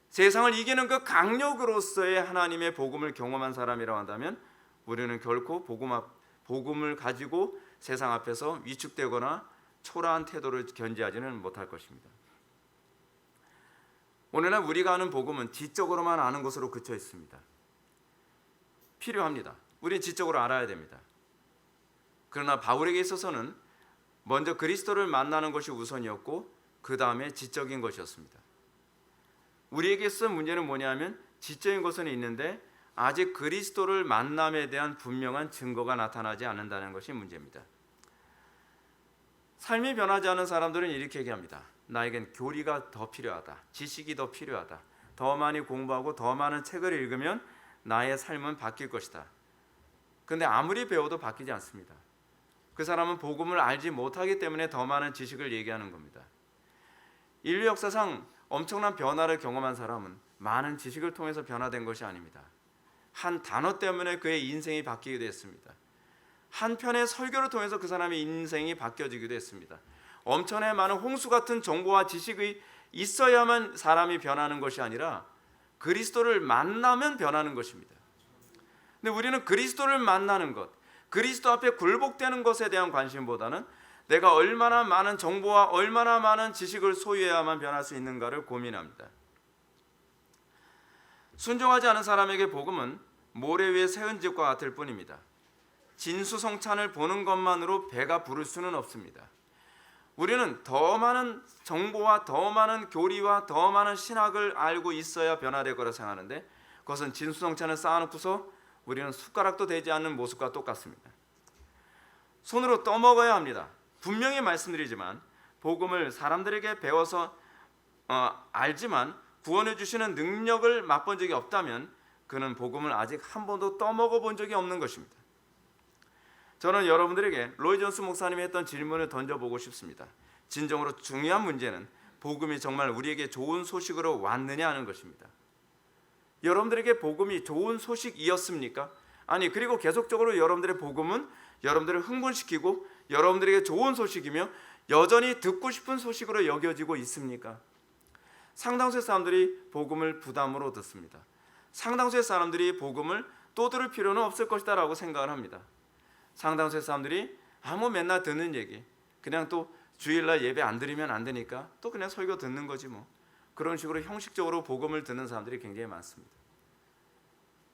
Speaker 2: 세상을 이기는 그 강력으로서의 하나님의 복음을 경험한 사람이라고 한다면 우리는 결코 복음을 가지고 세상 앞에서 위축되거나 초라한 태도를 견지하지는 못할 것입니다. 오늘날 우리가 아는 복음은 지적으로만 아는 것으로 그쳐 있습니다. 필요합니다. 우리는 지적으로 알아야 됩니다. 그러나 바울에게 있어서는 먼저 그리스도를 만나는 것이 우선이었고 그 다음에 지적인 것이었습니다. 우리에게 있어 문제는 뭐냐면 지적인 것은 있는데 아직 그리스도를 만남에 대한 분명한 증거가 나타나지 않는다는 것이 문제입니다. 삶이 변하지 않은 사람들은 이렇게 얘기합니다. 나에겐 교리가 더 필요하다. 지식이 더 필요하다. 더 많이 공부하고 더 많은 책을 읽으면 나의 삶은 바뀔 것이다. 그런데 아무리 배워도 바뀌지 않습니다. 그 사람은 복음을 알지 못하기 때문에 더 많은 지식을 얘기하는 겁니다. 인류 역사상 엄청난 변화를 경험한 사람은 많은 지식을 통해서 변화된 것이 아닙니다. 한 단어 때문에 그의 인생이 바뀌기도 했습니다. 한 편의 설교를 통해서 그 사람의 인생이 바뀌어지기도 했습니다. 엄청나게 많은 홍수 같은 정보와 지식이 있어야만 사람이 변하는 것이 아니라 그리스도를 만나면 변하는 것입니다. 근데 우리는 그리스도를 만나는 것, 그리스도 앞에 굴복되는 것에 대한 관심보다는 내가 얼마나 많은 정보와 얼마나 많은 지식을 소유해야만 변할 수 있는가를 고민합니다. 순종하지 않은 사람에게 복음은 모래 위에 세운 집과 같을 뿐입니다. 진수성찬을 보는 것만으로 배가 부를 수는 없습니다. 우리는 더 많은 정보와 더 많은 교리와 더 많은 신학을 알고 있어야 변화될 거라 생각하는데 그것은 진수성찬을 쌓아놓고서 우리는 숟가락도 되지 않는 모습과 똑같습니다. 손으로 떠먹어야 합니다. 분명히 말씀드리지만 복음을 사람들에게 배워서 알지만 구원해 주시는 능력을 맛본 적이 없다면 그는 복음을 아직 한 번도 떠먹어 본 적이 없는 것입니다. 저는 여러분들에게 로이 존스 목사님이 했던 질문을 던져보고 싶습니다. 진정으로 중요한 문제는 복음이 정말 우리에게 좋은 소식으로 왔느냐 하는 것입니다. 여러분들에게 복음이 좋은 소식이었습니까? 아니 그리고 계속적으로 여러분들의 복음은 여러분들을 흥분시키고 여러분들에게 좋은 소식이며 여전히 듣고 싶은 소식으로 여겨지고 있습니까? 상당수의 사람들이 복음을 부담으로 듣습니다. 상당수의 사람들이 복음을 또 들을 필요는 없을 것이다 라고 생각을 합니다. 상당수의 사람들이 맨날 듣는 얘기, 그냥 또 주일날 예배 안 드리면 안 되니까 또 그냥 설교 듣는 거지 뭐, 그런 식으로 형식적으로 복음을 듣는 사람들이 굉장히 많습니다.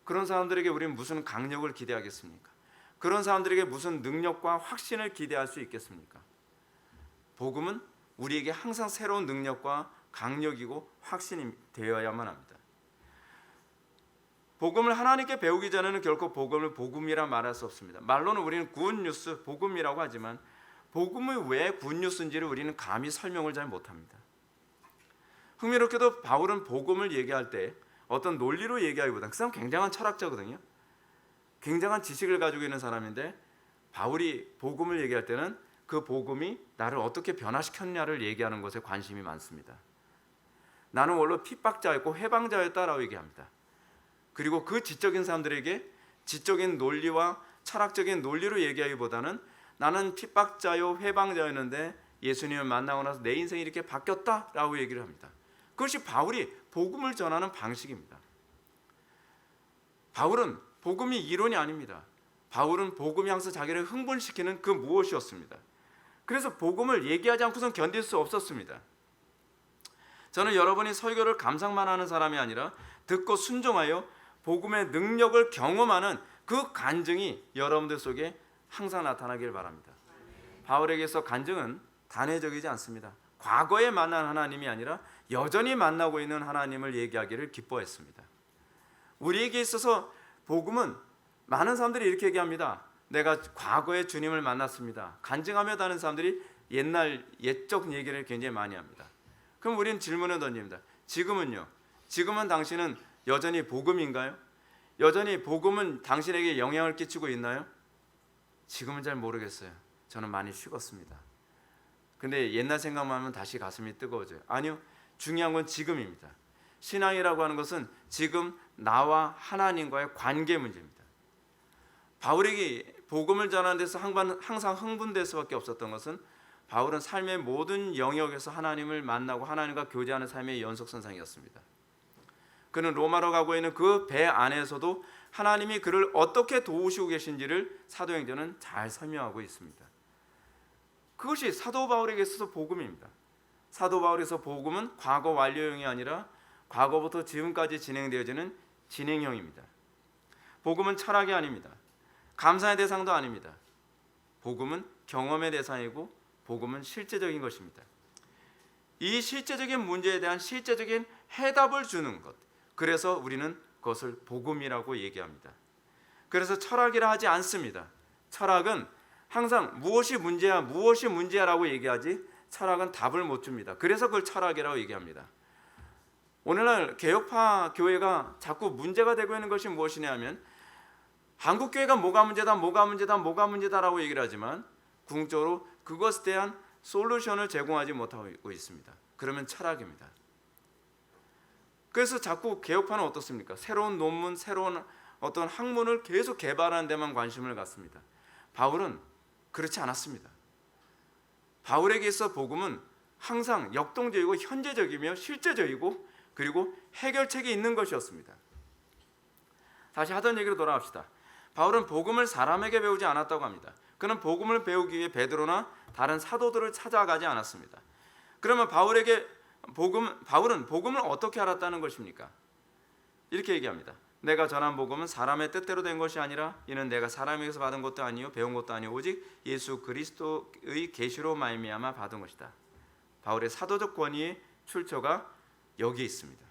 Speaker 2: 그런 사람들에게 우리는 무슨 강력을 기대하겠습니까? 그런 사람들에게 무슨 능력과 확신을 기대할 수 있겠습니까? 복음은 우리에게 항상 새로운 능력과 강력이고 확신이 되어야만 합니다. 복음을 하나님께 배우기 전에는 결코 복음을 복음이라 말할 수 없습니다. 말로는 우리는 굿뉴스, 복음이라고 하지만 복음이 왜 굿뉴스인지를 우리는 감히 설명을 잘 못합니다. 흥미롭게도 바울은 복음을 얘기할 때 어떤 논리로 얘기하기보다는 그 사람 굉장한 철학자거든요. 굉장한 지식을 가지고 있는 사람인데 바울이 복음을 얘기할 때는 그 복음이 나를 어떻게 변화시켰냐를 얘기하는 것에 관심이 많습니다. 나는 원래 핍박자였고 해방자였다라고 얘기합니다. 그리고 그 지적인 사람들에게 지적인 논리와 철학적인 논리로 얘기하기보다는 나는 핍박자요 해방자였는데 예수님을 만나고 나서 내 인생이 이렇게 바뀌었다라고 얘기를 합니다. 그것이 바울이 복음을 전하는 방식입니다. 바울은 복음이 이론이 아닙니다. 바울은 복음이 항상 자기를 흥분시키는 그 무엇이었습니다. 그래서 복음을 얘기하지 않고선 견딜 수 없었습니다. 저는 여러분이 설교를 감상만 하는 사람이 아니라 듣고 순종하여 복음의 능력을 경험하는 그 간증이 여러분들 속에 항상 나타나길 바랍니다. 바울에게서 간증은 단회적이지 않습니다. 과거에 만난 하나님이 아니라 여전히 만나고 있는 하나님을 얘기하기를 기뻐했습니다. 우리에게 있어서 복음은 많은 사람들이 이렇게 얘기합니다. 내가 과거에 주님을 만났습니다. 간증하며 다는 사람들이 옛날 옛적 얘기를 굉장히 많이 합니다. 그럼 우리는 질문을 던집니다. 지금은요? 지금은 당신은 여전히 복음인가요? 여전히 복음은 당신에게 영향을 끼치고 있나요? 지금은 잘 모르겠어요. 저는 많이 식었습니다. 근데 옛날 생각만 하면 다시 가슴이 뜨거워져요. 아니요. 중요한 건 지금입니다. 신앙이라고 하는 것은 지금 나와 하나님과의 관계 문제입니다. 바울에게 복음을 전하는 데서 항상 흥분될 수밖에 없었던 것은 바울은 삶의 모든 영역에서 하나님을 만나고 하나님과 교제하는 삶의 연속선상이었습니다. 그는 로마로 가고 있는 그 배 안에서도 하나님이 그를 어떻게 도우시고 계신지를 사도행전은 잘 설명하고 있습니다. 그것이 사도 바울에게 있어서 복음입니다. 사도 바울에서 복음은 과거 완료형이 아니라 과거부터 지금까지 진행되어지는 진행형입니다. 복음은 철학이 아닙니다. 감상의 대상도 아닙니다. 복음은 경험의 대상이고 복음은 실제적인 것입니다. 이 실제적인 문제에 대한 실제적인 해답을 주는 것, 그래서 우리는 그것을 복음이라고 얘기합니다. 그래서 철학이라 하지 않습니다. 철학은 항상 무엇이 문제야라고 얘기하지 철학은 답을 못 줍니다. 그래서 그걸 철학이라고 얘기합니다. 오늘날 개혁파 교회가 자꾸 문제가 되고 있는 것이 무엇이냐 하면 한국 교회가 뭐가 문제다라고 얘기를 하지만 궁극적으로 그것에 대한 솔루션을 제공하지 못하고 있습니다. 그러면 철학입니다. 그래서 자꾸 개혁파는 어떻습니까? 새로운 논문, 새로운 어떤 학문을 계속 개발하는 데만 관심을 갖습니다. 바울은 그렇지 않았습니다. 바울에게 있어 복음은 항상 역동적이고 현재적이며 실제적이고 그리고 해결책이 있는 것이었습니다. 다시 하던 얘기로 돌아갑시다. 바울은 복음을 사람에게 배우지 않았다고 합니다. 그는 복음을 배우기 위해 베드로나 다른 사도들을 찾아가지 않았습니다. 그러면 바울은 복음을 어떻게 알았다는 것입니까? 이렇게 얘기합니다. 내가 전한 복음은 사람의 뜻대로 된 것이 아니라 이는 내가 사람에게서 받은 것도 아니요 배운 것도 아니요 오직 예수 그리스도의 계시로 말미암아 받은 것이다. 바울의 사도적 권위의 출처가 여기에 있습니다.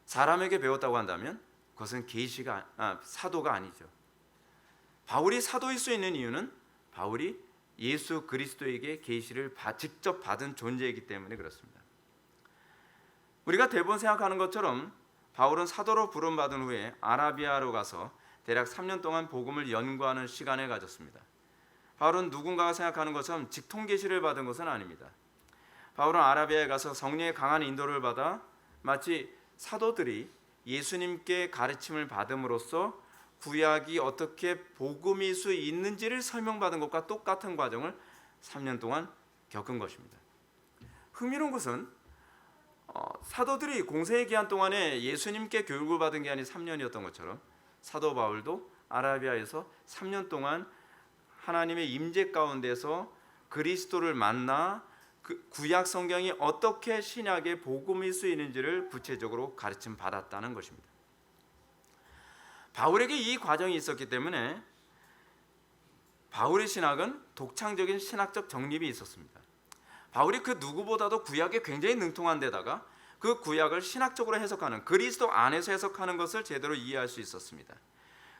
Speaker 2: 사람에게 배웠다고 한다면 그것은 사도가 아니죠. 바울이 사도일 수 있는 이유는 바울이 예수 그리스도에게 계시를 직접 받은 존재이기 때문에 그렇습니다. 우리가 대부분 생각하는 것처럼 바울은 사도로 부름받은 후에 아라비아로 가서 대략 3년 동안 복음을 연구하는 시간을 가졌습니다. 바울은 누군가가 생각하는 것처럼 직통 계시를 받은 것은 아닙니다. 바울은 아라비아에 가서 성령의 강한 인도를 받아 마치 사도들이 예수님께 가르침을 받음으로써 구약이 어떻게 복음일 수 있는지를 설명받은 것과 똑같은 과정을 3년 동안 겪은 것입니다. 흥미로운 것은 사도들이 공생의 기한 동안에 예수님께 교육을 받은 기간이 3년이었던 것처럼 사도 바울도 아라비아에서 3년 동안 하나님의 임재 가운데서 그리스도를 만나 구약 성경이 어떻게 신약의 복음일 수 있는지를 구체적으로 가르침 받았다는 것입니다. 바울에게 이 과정이 있었기 때문에 바울의 신학은 독창적인 신학적 정립이 있었습니다. 바울이 그 누구보다도 구약에 굉장히 능통한 데다가 그 구약을 신학적으로 해석하는 그리스도 안에서 해석하는 것을 제대로 이해할 수 있었습니다.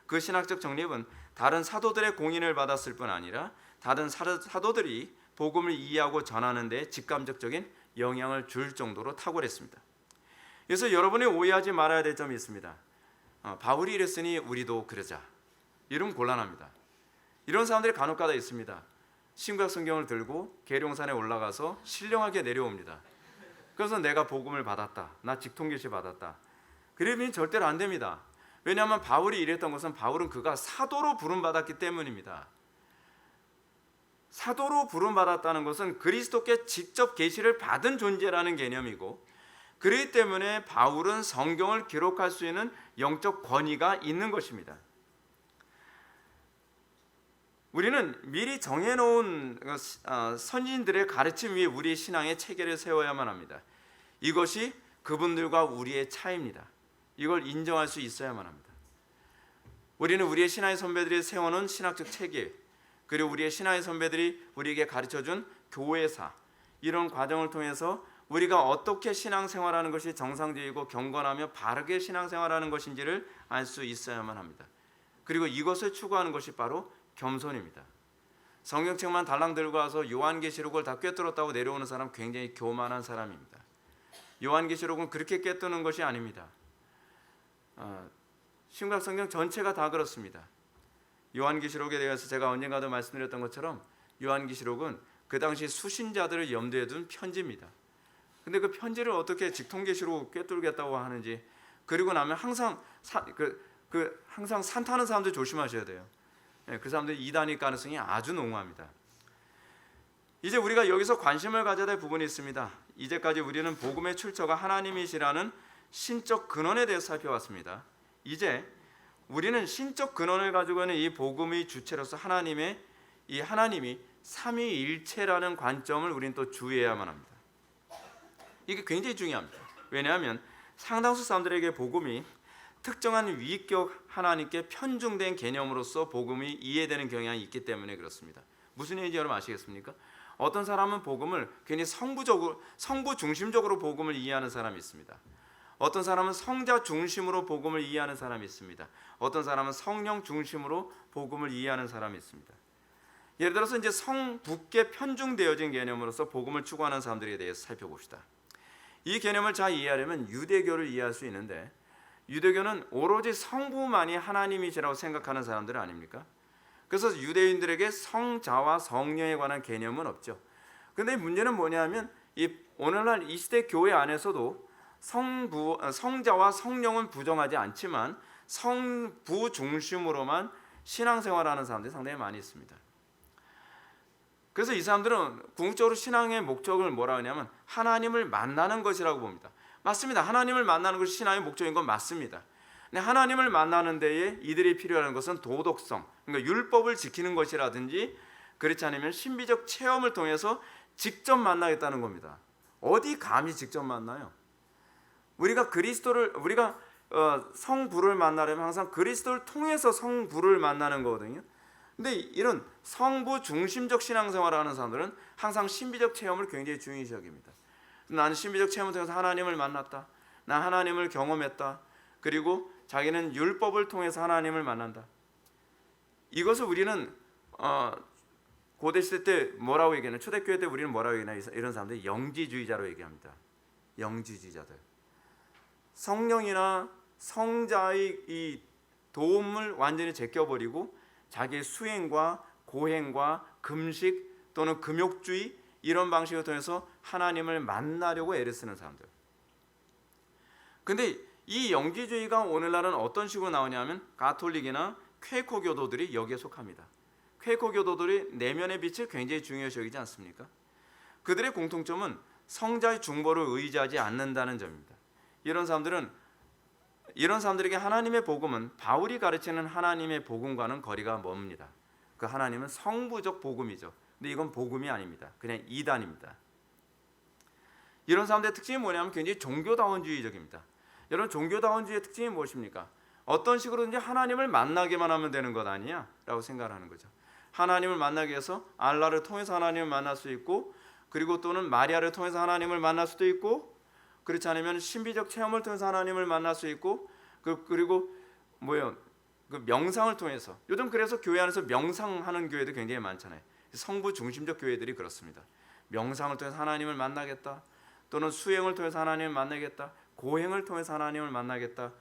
Speaker 2: 그 신학적 정립은 다른 사도들의 공인을 받았을 뿐 아니라 다른 사도들이 복음을 이해하고 전하는 데 직감적인 영향을 줄 정도로 탁월했습니다. 그래서 여러분이 오해하지 말아야 될 점이 있습니다. 바울이 이랬으니 우리도 그러자. 이러면 곤란합니다. 이런 사람들이 간혹가다 있습니다. 신구약 성경을 들고 계룡산에 올라가서 신령하게 내려옵니다. 그래서 내가 복음을 받았다. 나 직통계시 받았다. 그러면 절대로 안 됩니다. 왜냐하면 바울이 이랬던 것은 바울은 그가 사도로 부름받았기 때문입니다. 사도로 부름받았다는 것은 그리스도께 직접 계시를 받은 존재라는 개념이고 그렇기 때문에 바울은 성경을 기록할 수 있는 영적 권위가 있는 것입니다. 우리는 미리 정해놓은 선진들의 가르침 위에 우리의 신앙의 체계를 세워야만 합니다. 이것이 그분들과 우리의 차이입니다. 이걸 인정할 수 있어야만 합니다. 우리는 우리의 신앙의 선배들이 세워놓은 신학적 체계 그리고 우리의 신앙의 선배들이 우리에게 가르쳐준 교회사 이런 과정을 통해서 우리가 어떻게 신앙생활하는 것이 정상적이고 경건하며 바르게 신앙생활하는 것인지를 알 수 있어야만 합니다. 그리고 이것을 추구하는 것이 바로 겸손입니다. 성경책만 달랑 들고 와서 요한계시록을 다 꿰뚫었다고 내려오는 사람 굉장히 교만한 사람입니다. 요한계시록은 그렇게 꿰뚫는 것이 아닙니다. 신구약 성경 전체가 다 그렇습니다. 요한계시록에 대해서 제가 언젠가도 말씀드렸던 것처럼 요한계시록은 그 당시 수신자들을 염두에 둔 편지입니다. 근데 그 편지를 어떻게 직통계시로 꿰뚫겠다고 하는지 그리고 나면 항상 항상 산타는 사람들 조심하셔야 돼요. 그 사람들이 이단일 가능성이 아주 농후합니다. 이제 우리가 여기서 관심을 가져야 될 부분이 있습니다. 이제까지 우리는 복음의 출처가 하나님이시라는 신적 근원에 대해서 살펴봤습니다. 이제 우리는 신적 근원을 가지고 있는 이 복음의 주체로서 하나님이 삼위일체라는 관점을 우리는 또 주의해야만 합니다. 이게 굉장히 중요합니다. 왜냐하면 상당수 사람들에게 복음이 특정한 위격 하나님께 편중된 개념으로서 복음이 이해되는 경향이 있기 때문에 그렇습니다. 무슨 얘기인지 여러분 아시겠습니까? 어떤 사람은 복음을 괜히 성부 중심적으로 복음을 이해하는 사람이 있습니다. 어떤 사람은 성자 중심으로 복음을 이해하는 사람이 있습니다. 어떤 사람은 성령 중심으로 복음을 이해하는 사람이 있습니다. 예를 들어서 이제 성부께 편중되어진 개념으로서 복음을 추구하는 사람들에 대해서 살펴봅시다. 이 개념을 잘 이해하려면 유대교를 이해할 수 있는데, 유대교는 오로지 성부만이 하나님이시라고 생각하는 사람들 아닙니까? 그래서 유대인들에게 성자와 성령에 관한 개념은 없죠. 그런데 문제는 뭐냐면 오늘날 이 시대 교회 안에서도 성자와 성령은 부정하지 않지만 성부 중심으로만 신앙생활하는 사람들이 상당히 많이 있습니다. 그래서 이 사람들은 궁극적으로 신앙의 목적을 뭐라 하냐면 하나님을 만나는 것이라고 봅니다. 맞습니다. 하나님을 만나는 것이 신앙의 목적인 건 맞습니다. 근데 하나님을 만나는 데에 이들이 필요한 것은 도덕성, 그러니까 율법을 지키는 것이라든지, 그렇지 않으면 신비적 체험을 통해서 직접 만나겠다는 겁니다. 어디 감히 직접 만나요? 우리가 성부를 만나려면 항상 그리스도를 통해서 성부를 만나는 거거든요. 근데 이런 성부 중심적 신앙생활을 하는 사람들은 항상 신비적 체험을 굉장히 중요시 여깁니다. 나는 신비적 체험을 통해서 하나님을 만났다, 난 하나님을 경험했다, 그리고 자기는 율법을 통해서 하나님을 만난다. 이것을 우리는 고대 시대 때 뭐라고 얘기하냐, 초대교회 때 우리는 뭐라고 얘기하냐, 이런 사람들이 영지주의자로 얘기합니다. 영지주의자들. 성령이나 성자의 이 도움을 완전히 제껴버리고 자기의 수행과 고행과 금식 또는 금욕주의, 이런 방식을 통해서 하나님을 만나려고 애를 쓰는 사람들. 근데 이 영지주의가 오늘날은 어떤 식으로 나오냐면 가톨릭이나 퀘이커 교도들이 여기에 속합니다. 퀘이커 교도들이 내면의 빛을 굉장히 중요시 여기지 않습니까? 그들의 공통점은 성자의 중보를 의지하지 않는다는 점입니다. 이런 사람들에게 하나님의 복음은 바울이 가르치는 하나님의 복음과는 거리가 멉니다. 그 하나님은 성부적 복음이죠. 근데 이건 복음이 아닙니다. 그냥 이단입니다. 이런 사람들의 특징이 뭐냐면 굉장히 종교다원주의적입니다. 여러분, 종교다원주의의 특징이 무엇입니까? 어떤 식으로든지 하나님을 만나게만 하면 되는 것 아니야? 라고 생각하는 거죠. 하나님을 만나기 위해서 알라를 통해서 하나님을 만날 수 있고, 그리고 또는 마리아를 통해서 하나님을 만날 수도 있고, 그렇지 않으면 신비적 체험을 통해서 하나님을 만날 수 있고, 그리고 그 명상을 통해서, 요즘 그래서 교회 안에서 명상하는 교회도 굉장히 많잖아요. 성부 중심적 교회들이 그렇습니다. 명상을 통해서 하나님을 만나겠다, 또는 수행을 통해서 하나님을 만나겠다, 고행을 통해서 하나님을 만나겠다.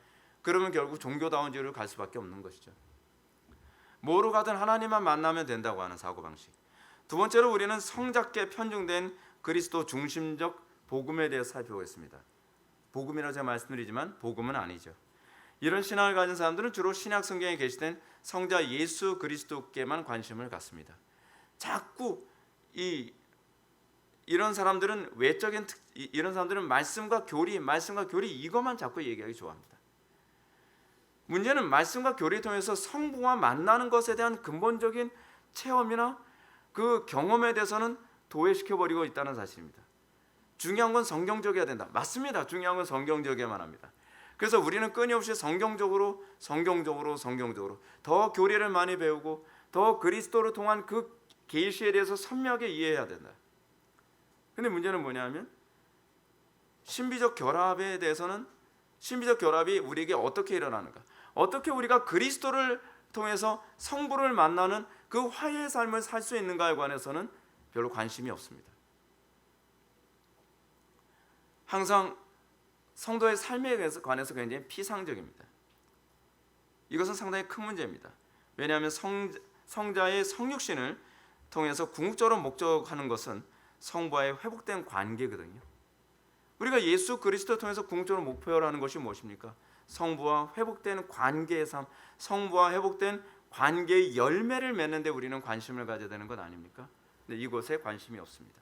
Speaker 2: 그러면 결국 종교다원주의로 갈 수밖에 없는 것이죠. 뭐로 가든 하나님만 만나면 된다고 하는 사고방식. 두 번째로 우리는 성자께 편중된 그리스도 중심적 복음에 대해서 살펴보겠습니다. 복음이라고 제가 말씀드리지만 복음은 아니죠. 이런 신앙을 가진 사람들은 주로 신약 성경에 게시된 성자 예수 그리스도께만 관심을 갖습니다. 자꾸 이런 사람들은 이런 사람들은 말씀과 교리 이것만 자꾸 얘기하기 좋아합니다. 문제는 말씀과 교리를 통해서 성부와 만나는 것에 대한 근본적인 체험이나 그 경험에 대해서는 도외시켜버리고 있다는 사실입니다. 중요한 건 성경적이어야 된다. 맞습니다. 중요한 건 성경적이어야만 합니다. 그래서 우리는 끊임없이 성경적으로 더 교리를 많이 배우고 더 그리스도를 통한 그 계시에 대해서 선명하게 이해해야 된다. 근데 문제는 뭐냐면 신비적 결합에 대해서는, 신비적 결합이 우리에게 어떻게 일어나는가, 어떻게 우리가 그리스도를 통해서 성부를 만나는 그 화해의 삶을 살 수 있는가에 관해서는 별로 관심이 없습니다. 항상 성도의 삶에 관해서 굉장히 피상적입니다. 이것은 상당히 큰 문제입니다. 왜냐하면 성자의 성육신을 통해서 궁극적으로 목적하는 것은 성부와의 회복된 관계거든요. 우리가 예수 그리스도를 통해서 궁극적으로 목표로 하는 것이 무엇입니까? 성부와 회복된 관계의 삶, 성부와 회복된 관계의 열매를 맺는 데 우리는 관심을 가져야 되는 것 아닙니까? 근데 이곳에 관심이 없습니다.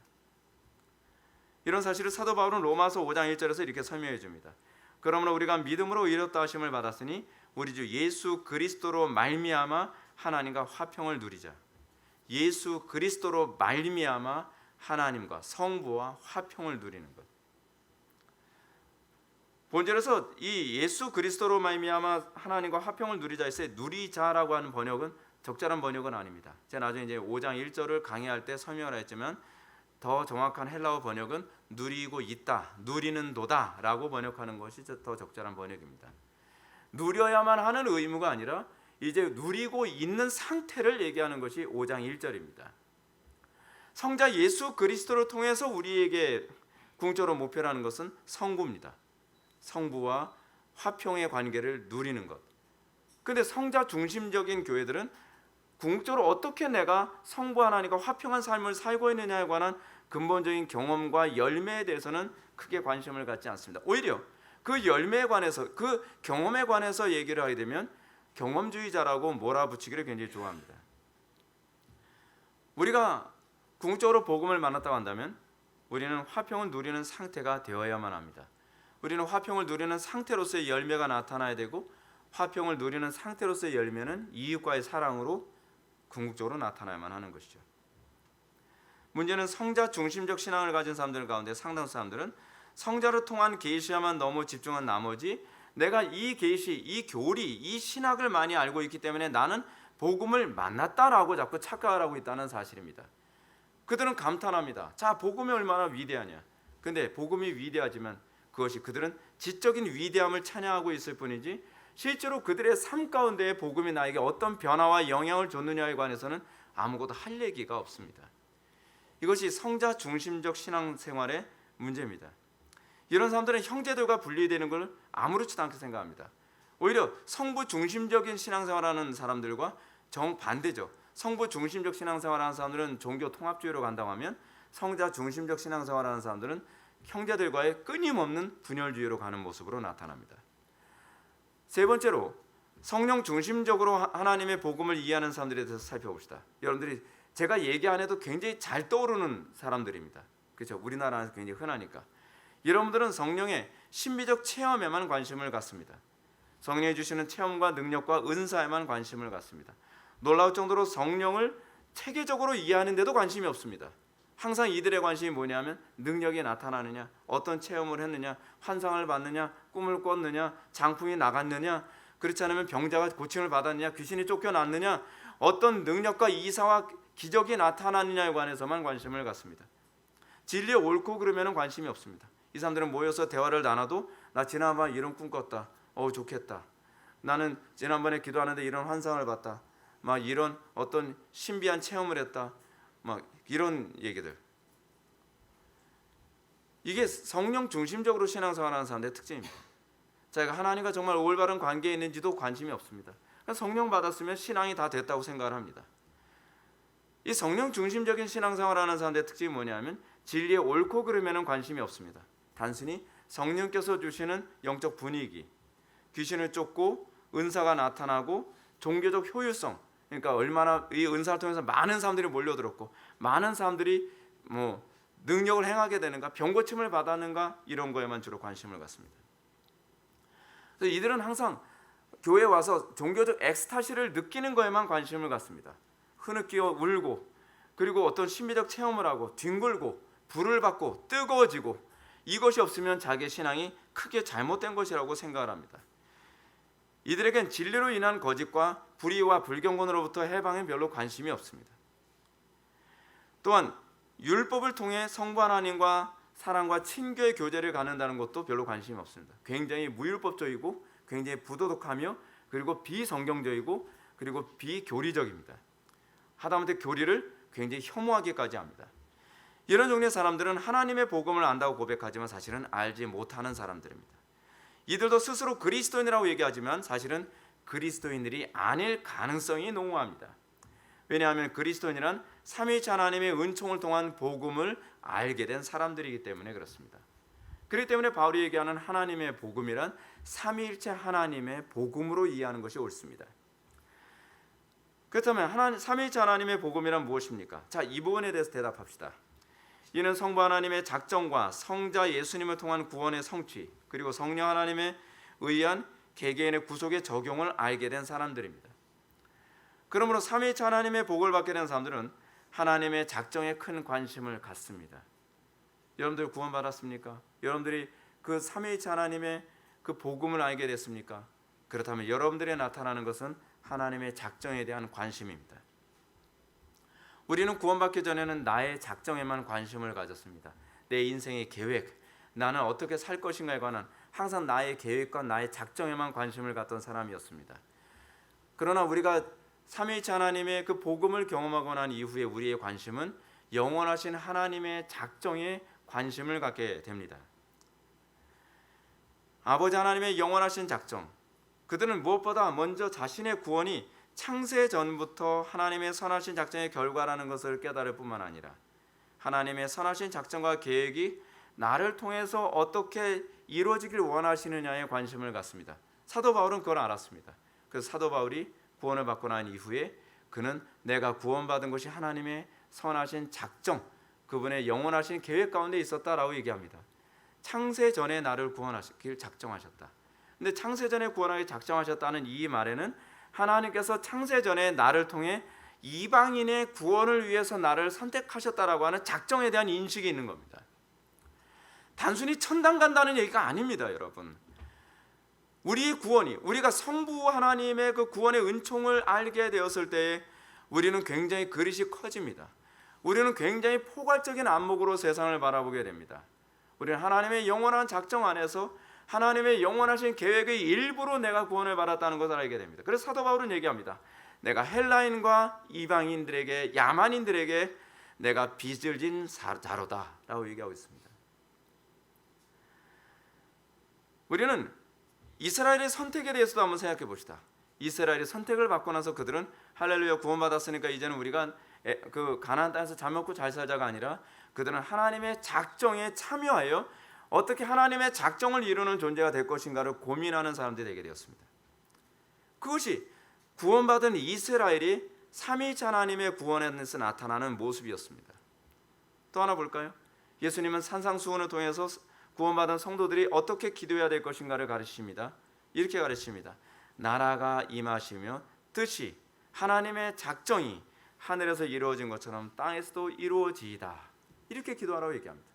Speaker 2: 이런 사실을 사도 바울은 로마서 5장 1절에서 이렇게 설명해 줍니다. 그러므로 우리가 믿음으로 의롭다 하심을 받았으니 우리 주 예수 그리스도로 말미암아 하나님과 화평을 누리자. 예수 그리스도로 말미암아 하나님과 성부와 화평을 누리는 것. 본절에서 이 예수 그리스도로 말미암아 하나님과 화평을 누리자 했을 때 누리자라고 하는 번역은 적절한 번역은 아닙니다. 제가 나중에 이제 5장 1절을 강의할 때 설명을 했지만 더 정확한 헬라어 번역은 누리고 있다, 누리는 도다라고 번역하는 것이 더 적절한 번역입니다. 누려야만 하는 의무가 아니라 이제 누리고 있는 상태를 얘기하는 것이 5장 1절입니다. 성자 예수 그리스도를 통해서 우리에게 궁극적으로 목표라는 것은 성부입니다. 성부와 화평의 관계를 누리는 것. 근데 성자 중심적인 교회들은 궁극적으로 어떻게 내가 성부 하나님과 화평한 삶을 살고 있느냐에 관한 근본적인 경험과 열매에 대해서는 크게 관심을 갖지 않습니다. 오히려 그 열매에 관해서, 그 경험에 관해서 얘기를 하게 되면 경험주의자라고 몰아붙이기를 굉장히 좋아합니다. 우리가 궁극적으로 복음을 만났다고 한다면 우리는 화평을 누리는 상태가 되어야만 합니다. 우리는 화평을 누리는 상태로서의 열매가 나타나야 되고, 화평을 누리는 상태로서의 열매는 이웃과의 사랑으로 궁극적으로 나타나야만 하는 것이죠. 문제는 성자 중심적 신앙을 가진 사람들 가운데 상당수 사람들은 성자를 통한 계시에만 너무 집중한 나머지 내가 이 계시, 이 교리, 이 신학을 많이 알고 있기 때문에 나는 복음을 만났다라고 자꾸 착각을 하고 있다는 사실입니다. 그들은 감탄합니다. 자, 복음이 얼마나 위대하냐. 근데 복음이 위대하지만 그것이 그들은 지적인 위대함을 찬양하고 있을 뿐이지 실제로 그들의 삶 가운데 복음이 나에게 어떤 변화와 영향을 줬느냐에 관해서는 아무것도 할 얘기가 없습니다. 이것이 성자 중심적 신앙생활의 문제입니다. 이런 사람들은 형제들과 분리되는 걸 아무렇지도 않게 생각합니다. 오히려 성부 중심적인 신앙생활하는 사람들과 정반대죠. 성부 중심적 신앙생활하는 사람들은 종교 통합주의로 간다고 하면 성자 중심적 신앙생활하는 사람들은 형제들과의 끊임없는 분열주의로 가는 모습으로 나타납니다. 세 번째로 성령 중심적으로 하나님의 복음을 이해하는 사람들에 대해서 살펴봅시다. 여러분들이 제가 얘기 안 해도 굉장히 잘 떠오르는 사람들입니다. 그렇죠? 우리나라에서 굉장히 흔하니까. 여러분들은 성령의 신비적 체험에만 관심을 갖습니다. 성령이 주시는 체험과 능력과 은사에만 관심을 갖습니다. 놀라울 정도로 성령을 체계적으로 이해하는데도 관심이 없습니다. 항상 이들의 관심이 뭐냐면 능력이 나타나느냐, 어떤 체험을 했느냐, 환상을 봤느냐, 꿈을 꿨느냐, 장풍이 나갔느냐, 그렇지 않으면 병자가 고침을 받았느냐, 귀신이 쫓겨났느냐, 어떤 능력과 이사와 기적이 나타나느냐에 관해서만 관심을 갖습니다. 진리에 옳고 그르면 관심이 없습니다. 이 사람들은 모여서 대화를 나눠도 나 지난번에 이런 꿈 꿨다. 좋겠다. 나는 지난번에 기도하는데 이런 환상을 봤다. 막 이런 어떤 신비한 체험을 했다. 막 이런 얘기들. 이게 성령 중심적으로 신앙생활하는 사람들의 특징입니다. 자기가 하나님과 정말 올바른 관계에 있는지도 관심이 없습니다. 성령 받았으면 신앙이 다 됐다고 생각을 합니다. 이 성령 중심적인 신앙생활하는 사람들의 특징이 뭐냐면 진리에 옳고 그르면 관심이 없습니다. 단순히 성령께서 주시는 영적 분위기, 귀신을 쫓고 은사가 나타나고 종교적 효율성, 그러니까 얼마나 이 은사를 통해서 많은 사람들이 몰려들었고 많은 사람들이 능력을 행하게 되는가, 병고침을 받았는가, 이런 거에만 주로 관심을 갖습니다. 그래서 이들은 항상 교회에 와서 종교적 엑스타시를 느끼는 거에만 관심을 갖습니다. 흐느끼어 울고, 그리고 어떤 신비적 체험을 하고 뒹굴고 불을 받고 뜨거워지고, 이것이 없으면 자기의 신앙이 크게 잘못된 것이라고 생각을 합니다. 이들에겐 진리로 인한 거짓과 불의와 불경건으로부터 해방에 별로 관심이 없습니다. 또한 율법을 통해 성부 하나님과 사랑과 친교의 교제를 갖는다는 것도 별로 관심이 없습니다. 굉장히 무율법적이고 굉장히 부도덕하며 그리고 비성경적이고 그리고 비교리적입니다. 하다못해 교리를 굉장히 혐오하기까지 합니다. 이런 종류의 사람들은 하나님의 복음을 안다고 고백하지만 사실은 알지 못하는 사람들입니다. 이들도 스스로 그리스도인이라고 얘기하지만 사실은 그리스도인들이 아닐 가능성이 농후합니다. 왜냐하면 그리스도인이란 삼위일체 하나님의 은총을 통한 복음을 알게 된 사람들이기 때문에 그렇습니다. 그렇기 때문에 바울이 얘기하는 하나님의 복음이란 삼위일체 하나님의 복음으로 이해하는 것이 옳습니다. 그렇다면 하나님 삼위일체 하나님의 복음이란 무엇입니까? 자, 이 부분에 대해서 대답합시다. 이는 성부 하나님의 작정과 성자 예수님을 통한 구원의 성취, 그리고 성령 하나님의 의한 개개인의 구속의 적용을 알게 된 사람들입니다. 그러므로 삼위일체 하나님의 복을 받게 된 사람들은 하나님의 작정에 큰 관심을 갖습니다. 여러분들 구원받았습니까? 여러분들이 그 삼위일체 하나님의 그 복음을 알게 됐습니까? 그렇다면 여러분들에 나타나는 것은 하나님의 작정에 대한 관심입니다. 우리는 구원받기 전에는 나의 작정에만 관심을 가졌습니다. 내 인생의 계획, 나는 어떻게 살 것인가에 관한 항상 나의 계획과 나의 작정에만 관심을 갖던 사람이었습니다. 그러나 우리가 삼위일체 하나님의 그 복음을 경험하고 난 이후에 우리의 관심은 영원하신 하나님의 작정에 관심을 갖게 됩니다. 아버지 하나님의 영원하신 작정, 그들은 무엇보다 먼저 자신의 구원이 창세 전부터 하나님의 선하신 작정의 결과라는 것을 깨달을 뿐만 아니라 하나님의 선하신 작정과 계획이 나를 통해서 어떻게 이루어지길 원하시느냐에 관심을 갖습니다. 사도 바울은 그걸 알았습니다. 그래서 사도 바울이 구원을 받고 난 이후에 그는 내가 구원받은 것이 하나님의 선하신 작정, 그분의 영원하신 계획 가운데 있었다라고 얘기합니다. 창세 전에 나를 구원하시길 작정하셨다. 근데 창세 전에 구원하기 작정하셨다는 이 말에는 하나님께서 창세 전에 나를 통해 이방인의 구원을 위해서 나를 선택하셨다라고 하는 작정에 대한 인식이 있는 겁니다. 단순히 천당 간다는 얘기가 아닙니다, 여러분. 우리의 구원이, 우리가 성부 하나님의 그 구원의 은총을 알게 되었을 때에 우리는 굉장히 그릇이 커집니다. 우리는 굉장히 포괄적인 안목으로 세상을 바라보게 됩니다. 우리는 하나님의 영원한 작정 안에서 하나님의 영원하신 계획의 일부로 내가 구원을 받았다는 것을 알게 됩니다. 그래서 사도 바울은 얘기합니다. 내가 헬라인과 이방인들에게, 야만인들에게 내가 빚을 진 자로다 라고 얘기하고 있습니다. 우리는 이스라엘의 선택에 대해서도 한번 생각해 봅시다. 이스라엘이 선택을 받고 나서 그들은 할렐루야 구원받았으니까 이제는 우리가 그 가나안 땅에서 잘 먹고 잘 살자가 아니라 그들은 하나님의 작정에 참여하여 어떻게 하나님의 작정을 이루는 존재가 될 것인가를 고민하는 사람들이 되게 되었습니다. 그것이 구원받은 이스라엘이 삼위일체 하나님의 구원에서 나타나는 모습이었습니다. 또 하나 볼까요? 예수님은 산상수훈을 통해서 구원받은 성도들이 어떻게 기도해야 될 것인가를 가르치십니다. 이렇게 가르칩니다. 나라가 임하시며 뜻이 하나님의 작정이 하늘에서 이루어진 것처럼 땅에서도 이루어지이다. 이렇게 기도하라고 얘기합니다.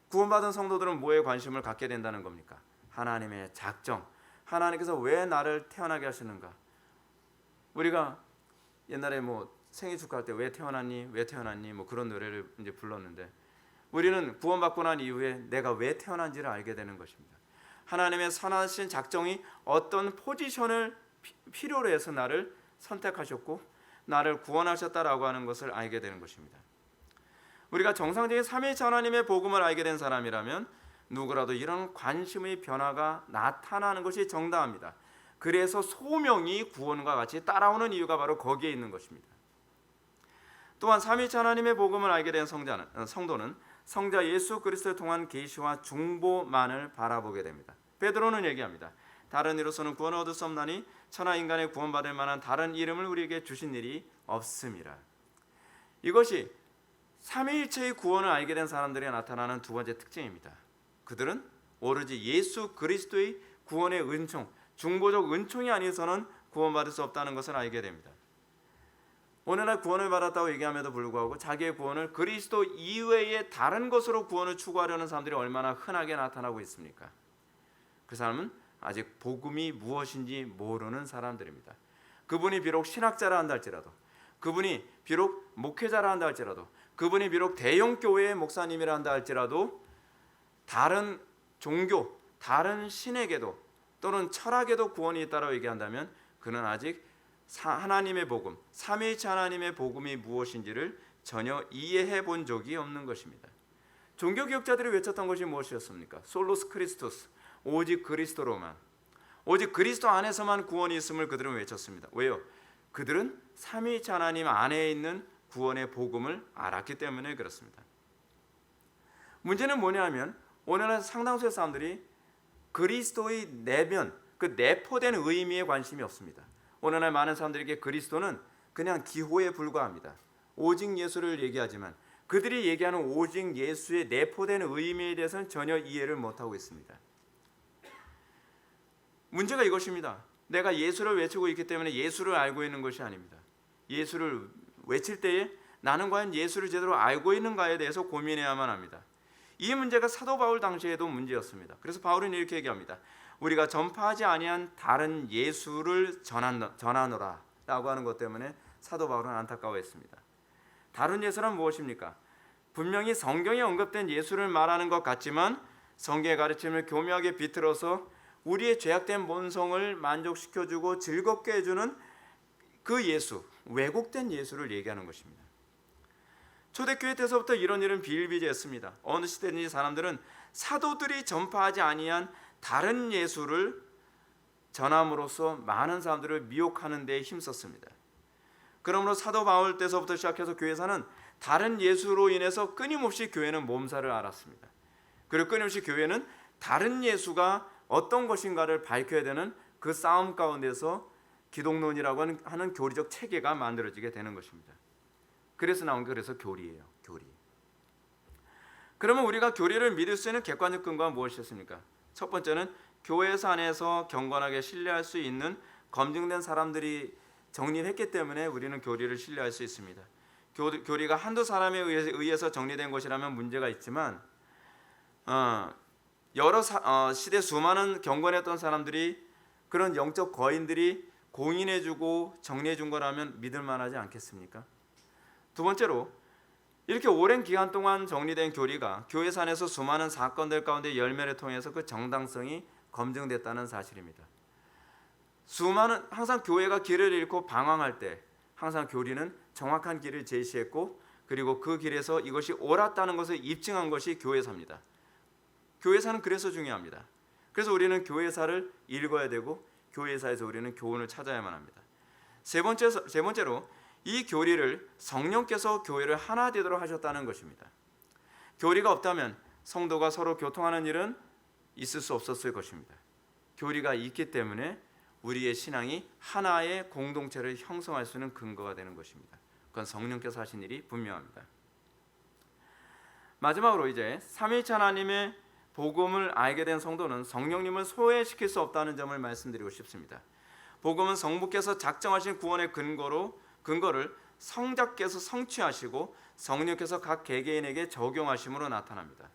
Speaker 2: 구원받은 성도들은 뭐에 관심을 갖게 된다는 겁니까? 하나님의 작정. 하나님께서 왜 나를 태어나게 하시는가? 우리가 옛날에 뭐 생일 축하할 때 왜 태어났니? 왜 태어났니? 뭐 그런 노래를 이제 불렀는데 우리는 구원받고 난 이후에 내가 왜 태어난지를 알게 되는 것입니다. 하나님의 선하신 작정이 어떤 포지션을 필요로 해서 나를 선택하셨고 나를 구원하셨다라고 하는 것을 알게 되는 것입니다. 우리가 정상적인 삼위일체 하나님의 복음을 알게 된 사람이라면 누구라도 이런 관심의 변화가 나타나는 것이 정당합니다. 그래서 소명이 구원과 같이 따라오는 이유가 바로 거기에 있는 것입니다. 또한 삼위일체 하나님의 복음을 알게 된 성도는 성자 예수 그리스도를 통한 계시와 중보만을 바라보게 됩니다. 베드로는 얘기합니다. 다른 이로서는 구원을 얻을 수 없나니 천하 인간의 구원받을 만한 다른 이름을 우리에게 주신 일이 없음이라. 이것이 삼위일체의 구원을 알게 된 사람들이 나타나는 두 번째 특징입니다. 그들은 오로지 예수 그리스도의 구원의 은총, 중보적 은총이 아니어서는 구원받을 수 없다는 것을 알게 됩니다. 오늘날 구원을 받았다고 얘기함에도 불구하고 자기의 구원을 그리스도 이외의 다른 것으로 구원을 추구하려는 사람들이 얼마나 흔하게 나타나고 있습니까? 그 사람은 아직 복음이 무엇인지 모르는 사람들입니다. 그분이 비록 신학자라 한다 할지라도, 그분이 비록 목회자라 한다 할지라도, 그분이 비록 대형교회의 목사님이라 한다 할지라도 다른 종교, 다른 신에게도 또는 철학에도 구원이 있다고 얘기한다면 그는 아직 하나님의 복음, 삼위일체 하나님의 복음이 무엇인지를 전혀 이해해 본 적이 없는 것입니다. 종교개혁자들이 외쳤던 것이 무엇이었습니까? 솔로스 크리스토스, 오직 그리스도로만, 오직 그리스도 안에서만 구원이 있음을 그들은 외쳤습니다. 왜요? 그들은 삼위일체 하나님 안에 있는 구원의 복음을 알았기 때문에 그렇습니다. 문제는 뭐냐면 오늘날 상당수의 사람들이 그리스도의 내면, 그 내포된 의미에 관심이 없습니다. 오늘날 많은 사람들에게 그리스도는 그냥 기호에 불과합니다. 오직 예수를 얘기하지만 그들이 얘기하는 오직 예수의 내포된 의미에 대해서는 전혀 이해를 못하고 있습니다. 문제가 이것입니다. 내가 예수를 외치고 있기 때문에 예수를 알고 있는 것이 아닙니다. 예수를 외칠 때에 나는 과연 예수를 제대로 알고 있는가에 대해서 고민해야만 합니다. 이 문제가 사도 바울 당시에도 문제였습니다. 그래서 바울은 이렇게 얘기합니다. 우리가 전파하지 아니한 다른 예수를 전하노라 라고 하는 것 때문에 사도 바울은 안타까워했습니다. 다른 예수란 무엇입니까? 분명히 성경에 언급된 예수를 말하는 것 같지만 성경의 가르침을 교묘하게 비틀어서 우리의 죄악된 본성을 만족시켜주고 즐겁게 해주는 그 예수, 왜곡된 예수를 얘기하는 것입니다. 초대교회 때서부터 이런 일은 비일비재했습니다. 어느 시대든지 사람들은 사도들이 전파하지 아니한 다른 예수를 전함으로써 많은 사람들을 미혹하는 데 힘썼습니다. 그러므로 사도 바울 때서부터 시작해서 교회사는 다른 예수로 인해서 끊임없이 교회는 몸살을 앓았습니다. 그리고 끊임없이 교회는 다른 예수가 어떤 것인가를 밝혀야 되는 그 싸움 가운데서 기독론이라고 하는 교리적 체계가 만들어지게 되는 것입니다. 그래서 나온 게 그래서 교리예요. 교리. 그러면 우리가 교리를 믿을 수 있는 객관적 근거가 무엇이었습니까? 첫 번째는 교회에서 안에서 경건하게 신뢰할 수 있는 검증된 사람들이 정리했기 때문에 우리는 교리를 신뢰할 수 있습니다. 교리가 한두 사람에 의해서 정리된 것이라면 문제가 있지만 여러 시대 수많은 경건했던 사람들이 그런 영적 거인들이 공인해주고 정리해준 거라면 믿을 만하지 않겠습니까? 두 번째로 이렇게 오랜 기간 동안 정리된 교리가 교회 안에서 수많은 사건들 가운데 열매를 통해서 그 정당성이 검증됐다는 사실입니다. 항상 교회가 길을 잃고 방황할 때 항상 교리는 정확한 길을 제시했고 그리고 그 길에서 이것이 옳았다는 것을 입증한 것이 교회사입니다. 교회사는 그래서 중요합니다. 그래서 우리는 교회사를 읽어야 되고 교회사에서 우리는 교훈을 찾아야만 합니다. 세 번째로 이 교리를 성령께서 교회를 하나 되도록 하셨다는 것입니다. 교리가 없다면 성도가 서로 교통하는 일은 있을 수 없었을 것입니다. 교리가 있기 때문에 우리의 신앙이 하나의 공동체를 형성할 수 있는 근거가 되는 것입니다. 그건 성령께서 하신 일이 분명합니다. 마지막으로 이제 삼위일체 하나님의 복음을 알게 된 성도는 성령님을 소외시킬 수 없다는 점을 말씀드리고 싶습니다. 복음은 성부께서 작정하신 구원의 근거를 성자께서 성취하시고 성령께서 각 개개인에게 적용하심으로 나타납니다.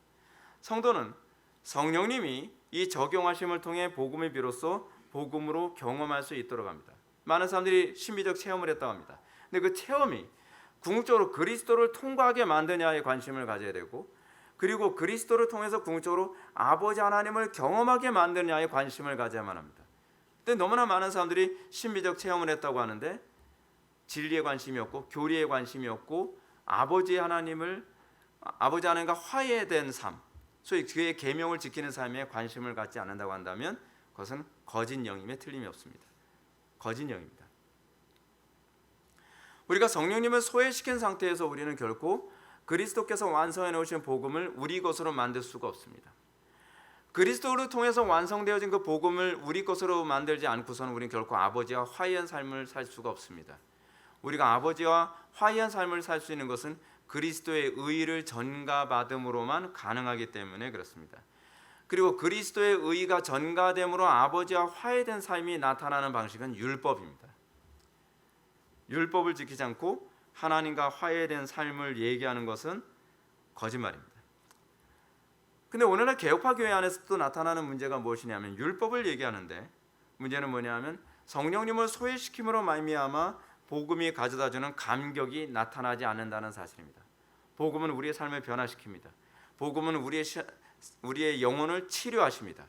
Speaker 2: 성도는 성령님이 이 적용하심을 통해 복음을 비로소 복음으로 경험할 수 있도록 합니다. 많은 사람들이 신비적 체험을 했다고 합니다. 근데 그 체험이 궁극적으로 그리스도를 통과하게 만드냐에 관심을 가져야 되고 그리고 그리스도를 통해서 궁극적으로 아버지 하나님을 경험하게 만드냐에 관심을 가져야만 합니다. 근데 너무나 많은 사람들이 신비적 체험을 했다고 하는데 진리에 관심이 없고 교리에 관심이 없고 아버지 하나님과 화해된 삶, 소위 그의 계명을 지키는 삶에 관심을 갖지 않는다고 한다면 그것은 거짓 영임에 틀림이 없습니다. 거짓 영입니다. 우리가 성령님을 소외시킨 상태에서 우리는 결코 그리스도께서 완성해 놓으신 복음을 우리 것으로 만들 수가 없습니다. 그리스도를 통해서 완성되어진 그 복음을 우리 것으로 만들지 않고서는 우리는 결코 아버지와 화해한 삶을 살 수가 없습니다. 우리가 아버지와 화해한 삶을 살 수 있는 것은 그리스도의 의를 전가받음으로만 가능하기 때문에 그렇습니다. 그리고 그리스도의 의가 전가됨으로 아버지와 화해된 삶이 나타나는 방식은 율법입니다. 율법을 지키지 않고 하나님과 화해된 삶을 얘기하는 것은 거짓말입니다. 근데 오늘날 개혁파 교회 안에서도 나타나는 문제가 무엇이냐면 율법을 얘기하는데 문제는 뭐냐면 성령님을 소외시킴으로 말미암아 복음이 가져다주는 감격이 나타나지 않는다는 사실입니다. 복음은 우리의 삶을 변화시킵니다. 복음은 우리의 영혼을 치료하십니다.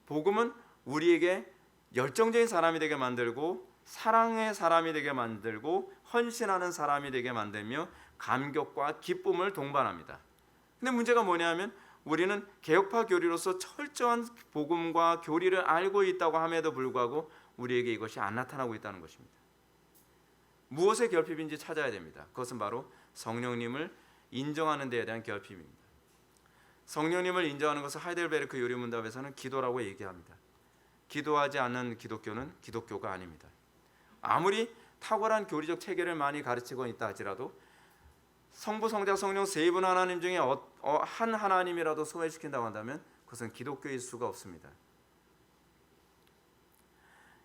Speaker 2: 복음은 우리에게 열정적인 사람이 되게 만들고 사랑의 사람이 되게 만들고 헌신하는 사람이 되게 만들며 감격과 기쁨을 동반합니다. 근데 문제가 뭐냐면 우리는 개혁파 교리로서 철저한 복음과 교리를 알고 있다고 함에도 불구하고 우리에게 이것이 안 나타나고 있다는 것입니다. 무엇의 결핍인지 찾아야 됩니다. 그것은 바로 성령님을 인정하는 데에 대한 결핍입니다. 성령님을 인정하는 것을 하이델베르크 요리문답에서는 기도라고 얘기합니다. 기도하지 않는 기독교는 기독교가 아닙니다. 아무리 탁월한 교리적 체계를 많이 가르치고 있다 할지라도 성부, 성자, 성령 세 분 하나님 중에 한 하나님이라도 소외시킨다고 한다면 그것은 기독교일 수가 없습니다.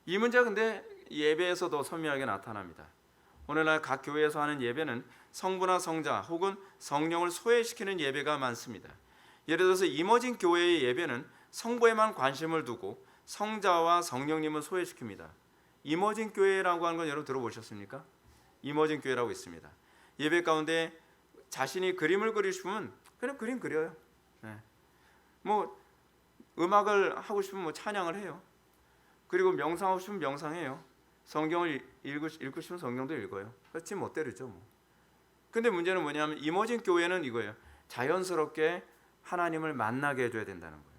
Speaker 2: 이 문제가 근데 예배에서도 선명하게 나타납니다. 오늘날 각 교회에서 하는 예배는 성부나 성자 혹은 성령을 소외시키는 예배가 많습니다. 예를 들어서 이머징 교회의 예배는 성부에만 관심을 두고 성자와 성령님을 소외시킵니다. 이머징 교회라고 하는 건 여러분 들어보셨습니까? 이머징 교회라고 있습니다. 예배 가운데 자신이 그림을 그리고 싶으면 그냥 그림 그려요. 뭐 음악을 하고 싶으면 뭐 찬양을 해요. 그리고 명상하고 싶으면 명상해요. 성경을 읽고 싶으면 성경도 읽어요. 지 멋대로죠 뭐. 근데 문제는 뭐냐면 이머징 교회는 이거예요. 자연스럽게 하나님을 만나게 해줘야 된다는 거예요.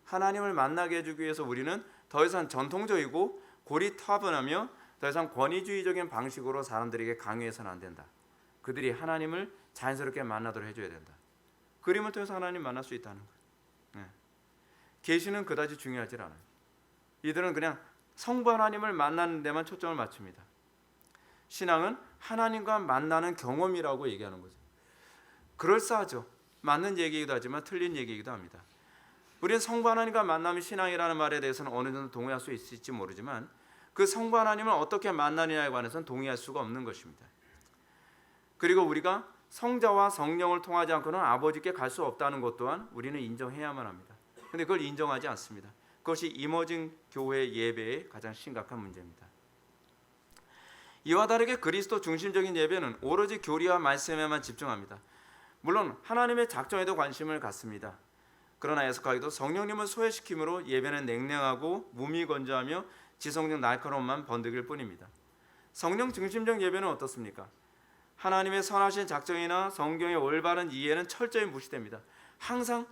Speaker 2: 하나님을 만나게 해주기 위해서 우리는 더 이상 전통적이고 고리타분하며 더 이상 권위주의적인 방식으로 사람들에게 강요해서는 안 된다. 그들이 하나님을 자연스럽게 만나도록 해줘야 된다. 그림을 통해서 하나님 만날 수 있다는 거예요. 계시는 그다지 중요하지 않아요. 이들은 그냥 성부 하나님을 만나는 데만 초점을 맞춥니다. 신앙은 하나님과 만나는 경험이라고 얘기하는 거죠. 그럴싸하죠. 맞는 얘기이기도 하지만 틀린 얘기이기도 합니다. 우리는 성부 하나님과 만남이 신앙이라는 말에 대해서는 어느 정도 동의할 수 있을지 모르지만 그 성부 하나님을 어떻게 만나느냐에 관해서는 동의할 수가 없는 것입니다. 그리고 우리가 성자와 성령을 통하지 않고는 아버지께 갈 수 없다는 것 또한 우리는 인정해야만 합니다. 그런데 그걸 인정하지 않습니다. 그것이 이머징 교회 예배의 가장 심각한 문제입니다. 이와 다르게 그리스도 중심적인 예배는 오로지 교리와 말씀에만 집중합니다. 물론 하나님의 작정에도 관심을 갖습니다. 그러나 애석하게도 성령님을 소외시킴으로 예배는 냉랭하고 무미건조하며 지성적 날카로움만 번득일 뿐입니다. 성령 중심적 예배는 어떻습니까? 하나님의 선하신 작정이나 성경의 올바른 이해는 철저히 무시됩니다. 항상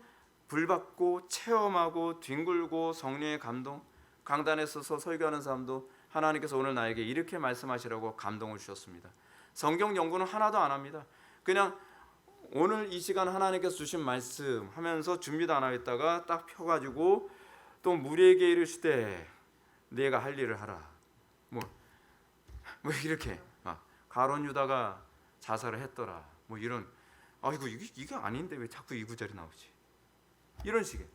Speaker 2: 불받고 체험하고 뒹굴고 성령의 감동, 강단에 서서 설교하는 사람도 하나님께서 오늘 나에게 이렇게 말씀하시라고 감동을 주셨습니다. 성경 연구는 하나도 안 합니다. 그냥 오늘 이 시간 하나님께서 주신 말씀 하면서 준비도 안 하고 있다가 딱 펴가지고 또 무리에게 이르시되 네가 할 일을 하라. 뭐 이렇게 가론 유다가 자살을 했더라. 뭐 이런 아이고 이게 아닌데 왜 자꾸 이 구절이 나오지? 이런 식의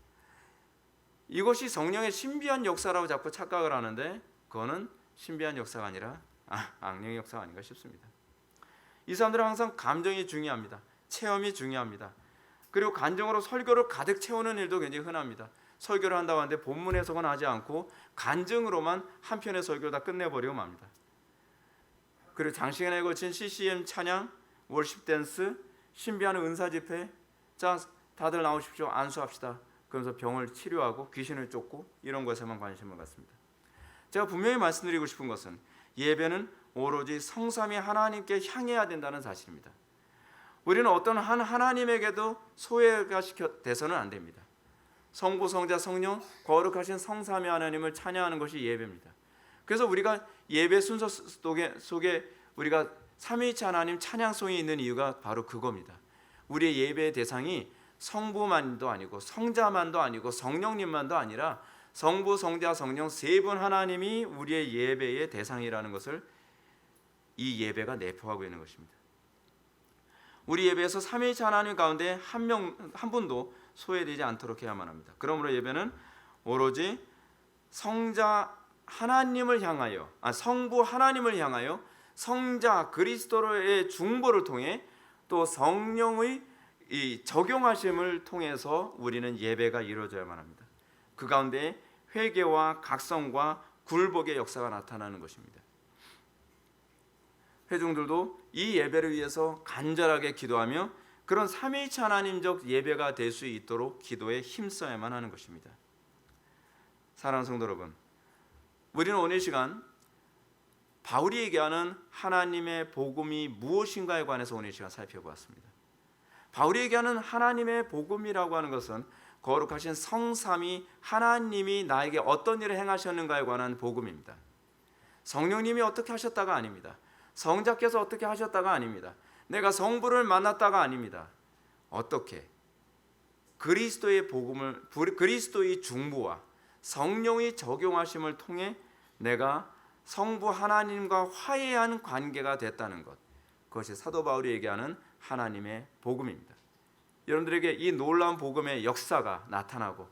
Speaker 2: 이것이 성령의 신비한 역사라고 자꾸 착각을 하는데 그거는 신비한 역사가 아니라 악령의 역사가 아닌가 싶습니다. 이 사람들은 항상 감정이 중요합니다. 체험이 중요합니다. 그리고 감정으로 설교를 가득 채우는 일도 굉장히 흔합니다. 설교를 한다고 하는데 본문 해석은 하지 않고 간증으로만 한 편의 설교를 다 끝내버리고 맙니다. 그리고 장시간에 걸친 CCM 찬양, 월십 댄스, 신비한 은사 집회, 자 다들 나오십시오, 안수합시다. 그러면서 병을 치료하고 귀신을 쫓고 이런 것에만 관심을 갖습니다. 제가 분명히 말씀드리고 싶은 것은 예배는 오로지 성삼위 하나님께 향해야 된다는 사실입니다. 우리는 어떤 한 하나님에게도 소외가 돼서는 안 됩니다. 성부, 성자, 성령, 거룩하신 성삼위 하나님을 찬양하는 것이 예배입니다. 그래서 우리가 예배 순서 속에 우리가 삼위일체 하나님 찬양송이 있는 이유가 바로 그겁니다. 우리의 예배의 대상이 성부만도 아니고 성자만도 아니고 성령님만도 아니라 성부, 성자, 성령 세 분 하나님이 우리의 예배의 대상이라는 것을 이 예배가 내포하고 있는 것입니다. 우리 예배에서 삼위일체 하나님 가운데 한 분도 소외되지 않도록 해야만 합니다. 그러므로 예배는 오로지 성자 하나님을 향하여, 성부 하나님을 향하여 성자 그리스도의 중보를 통해 또 성령의 이 적용하심을 통해서 우리는 예배가 이루어져야만 합니다. 그 가운데 회개와 각성과 굴복의 역사가 나타나는 것입니다. 회중들도 이 예배를 위해서 간절하게 기도하며 그런 삼위일체 하나님적 예배가 될 수 있도록 기도에 힘써야만 하는 것입니다. 사랑하는 성도 여러분, 우리는 오늘 시간 바울이 얘기하는 하나님의 복음이 무엇인가에 관해서 오늘 시간 살펴보았습니다. 바울이 얘기하는 하나님의 복음이라고 하는 것은 거룩하신 성삼위 하나님이 나에게 어떤 일을 행하셨는가에 관한 복음입니다. 성령님이 어떻게 하셨다가 아닙니다. 성자께서 어떻게 하셨다가 아닙니다. 내가 성부를 만났다가 아닙니다. 어떻게 그리스도의 복음을, 그리스도의 중보와 성령의 적용하심을 통해 내가 성부 하나님과 화해한 관계가 됐다는 것, 그것이 사도 바울이 얘기하는 하나님의 복음입니다. 여러분들에게 이 놀라운 복음의 역사가 나타나고,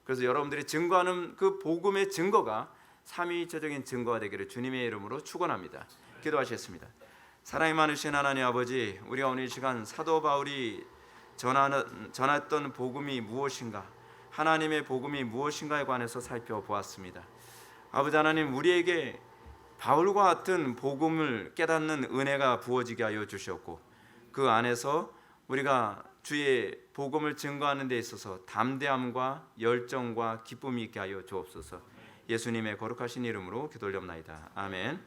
Speaker 2: 그래서 여러분들이 증거하는 그 복음의 증거가 삼위일체적인 증거가 되기를 주님의 이름으로 축원합니다. 기도하시겠습니다. 사랑이 많으신 하나님 아버지, 우리가 오늘 이 시간 사도 바울이 전했던 복음이 무엇인가, 하나님의 복음이 무엇인가에 관해서 살펴보았습니다. 아버지 하나님, 우리에게 바울과 같은 복음을 깨닫는 은혜가 부어지게 하여 주셨고, 그 안에서 우리가 주의 복음을 증거하는 데 있어서 담대함과 열정과 기쁨이 있게 하여 주옵소서. 예수님의 거룩하신 이름으로 기도 올려옵나이다. 아멘.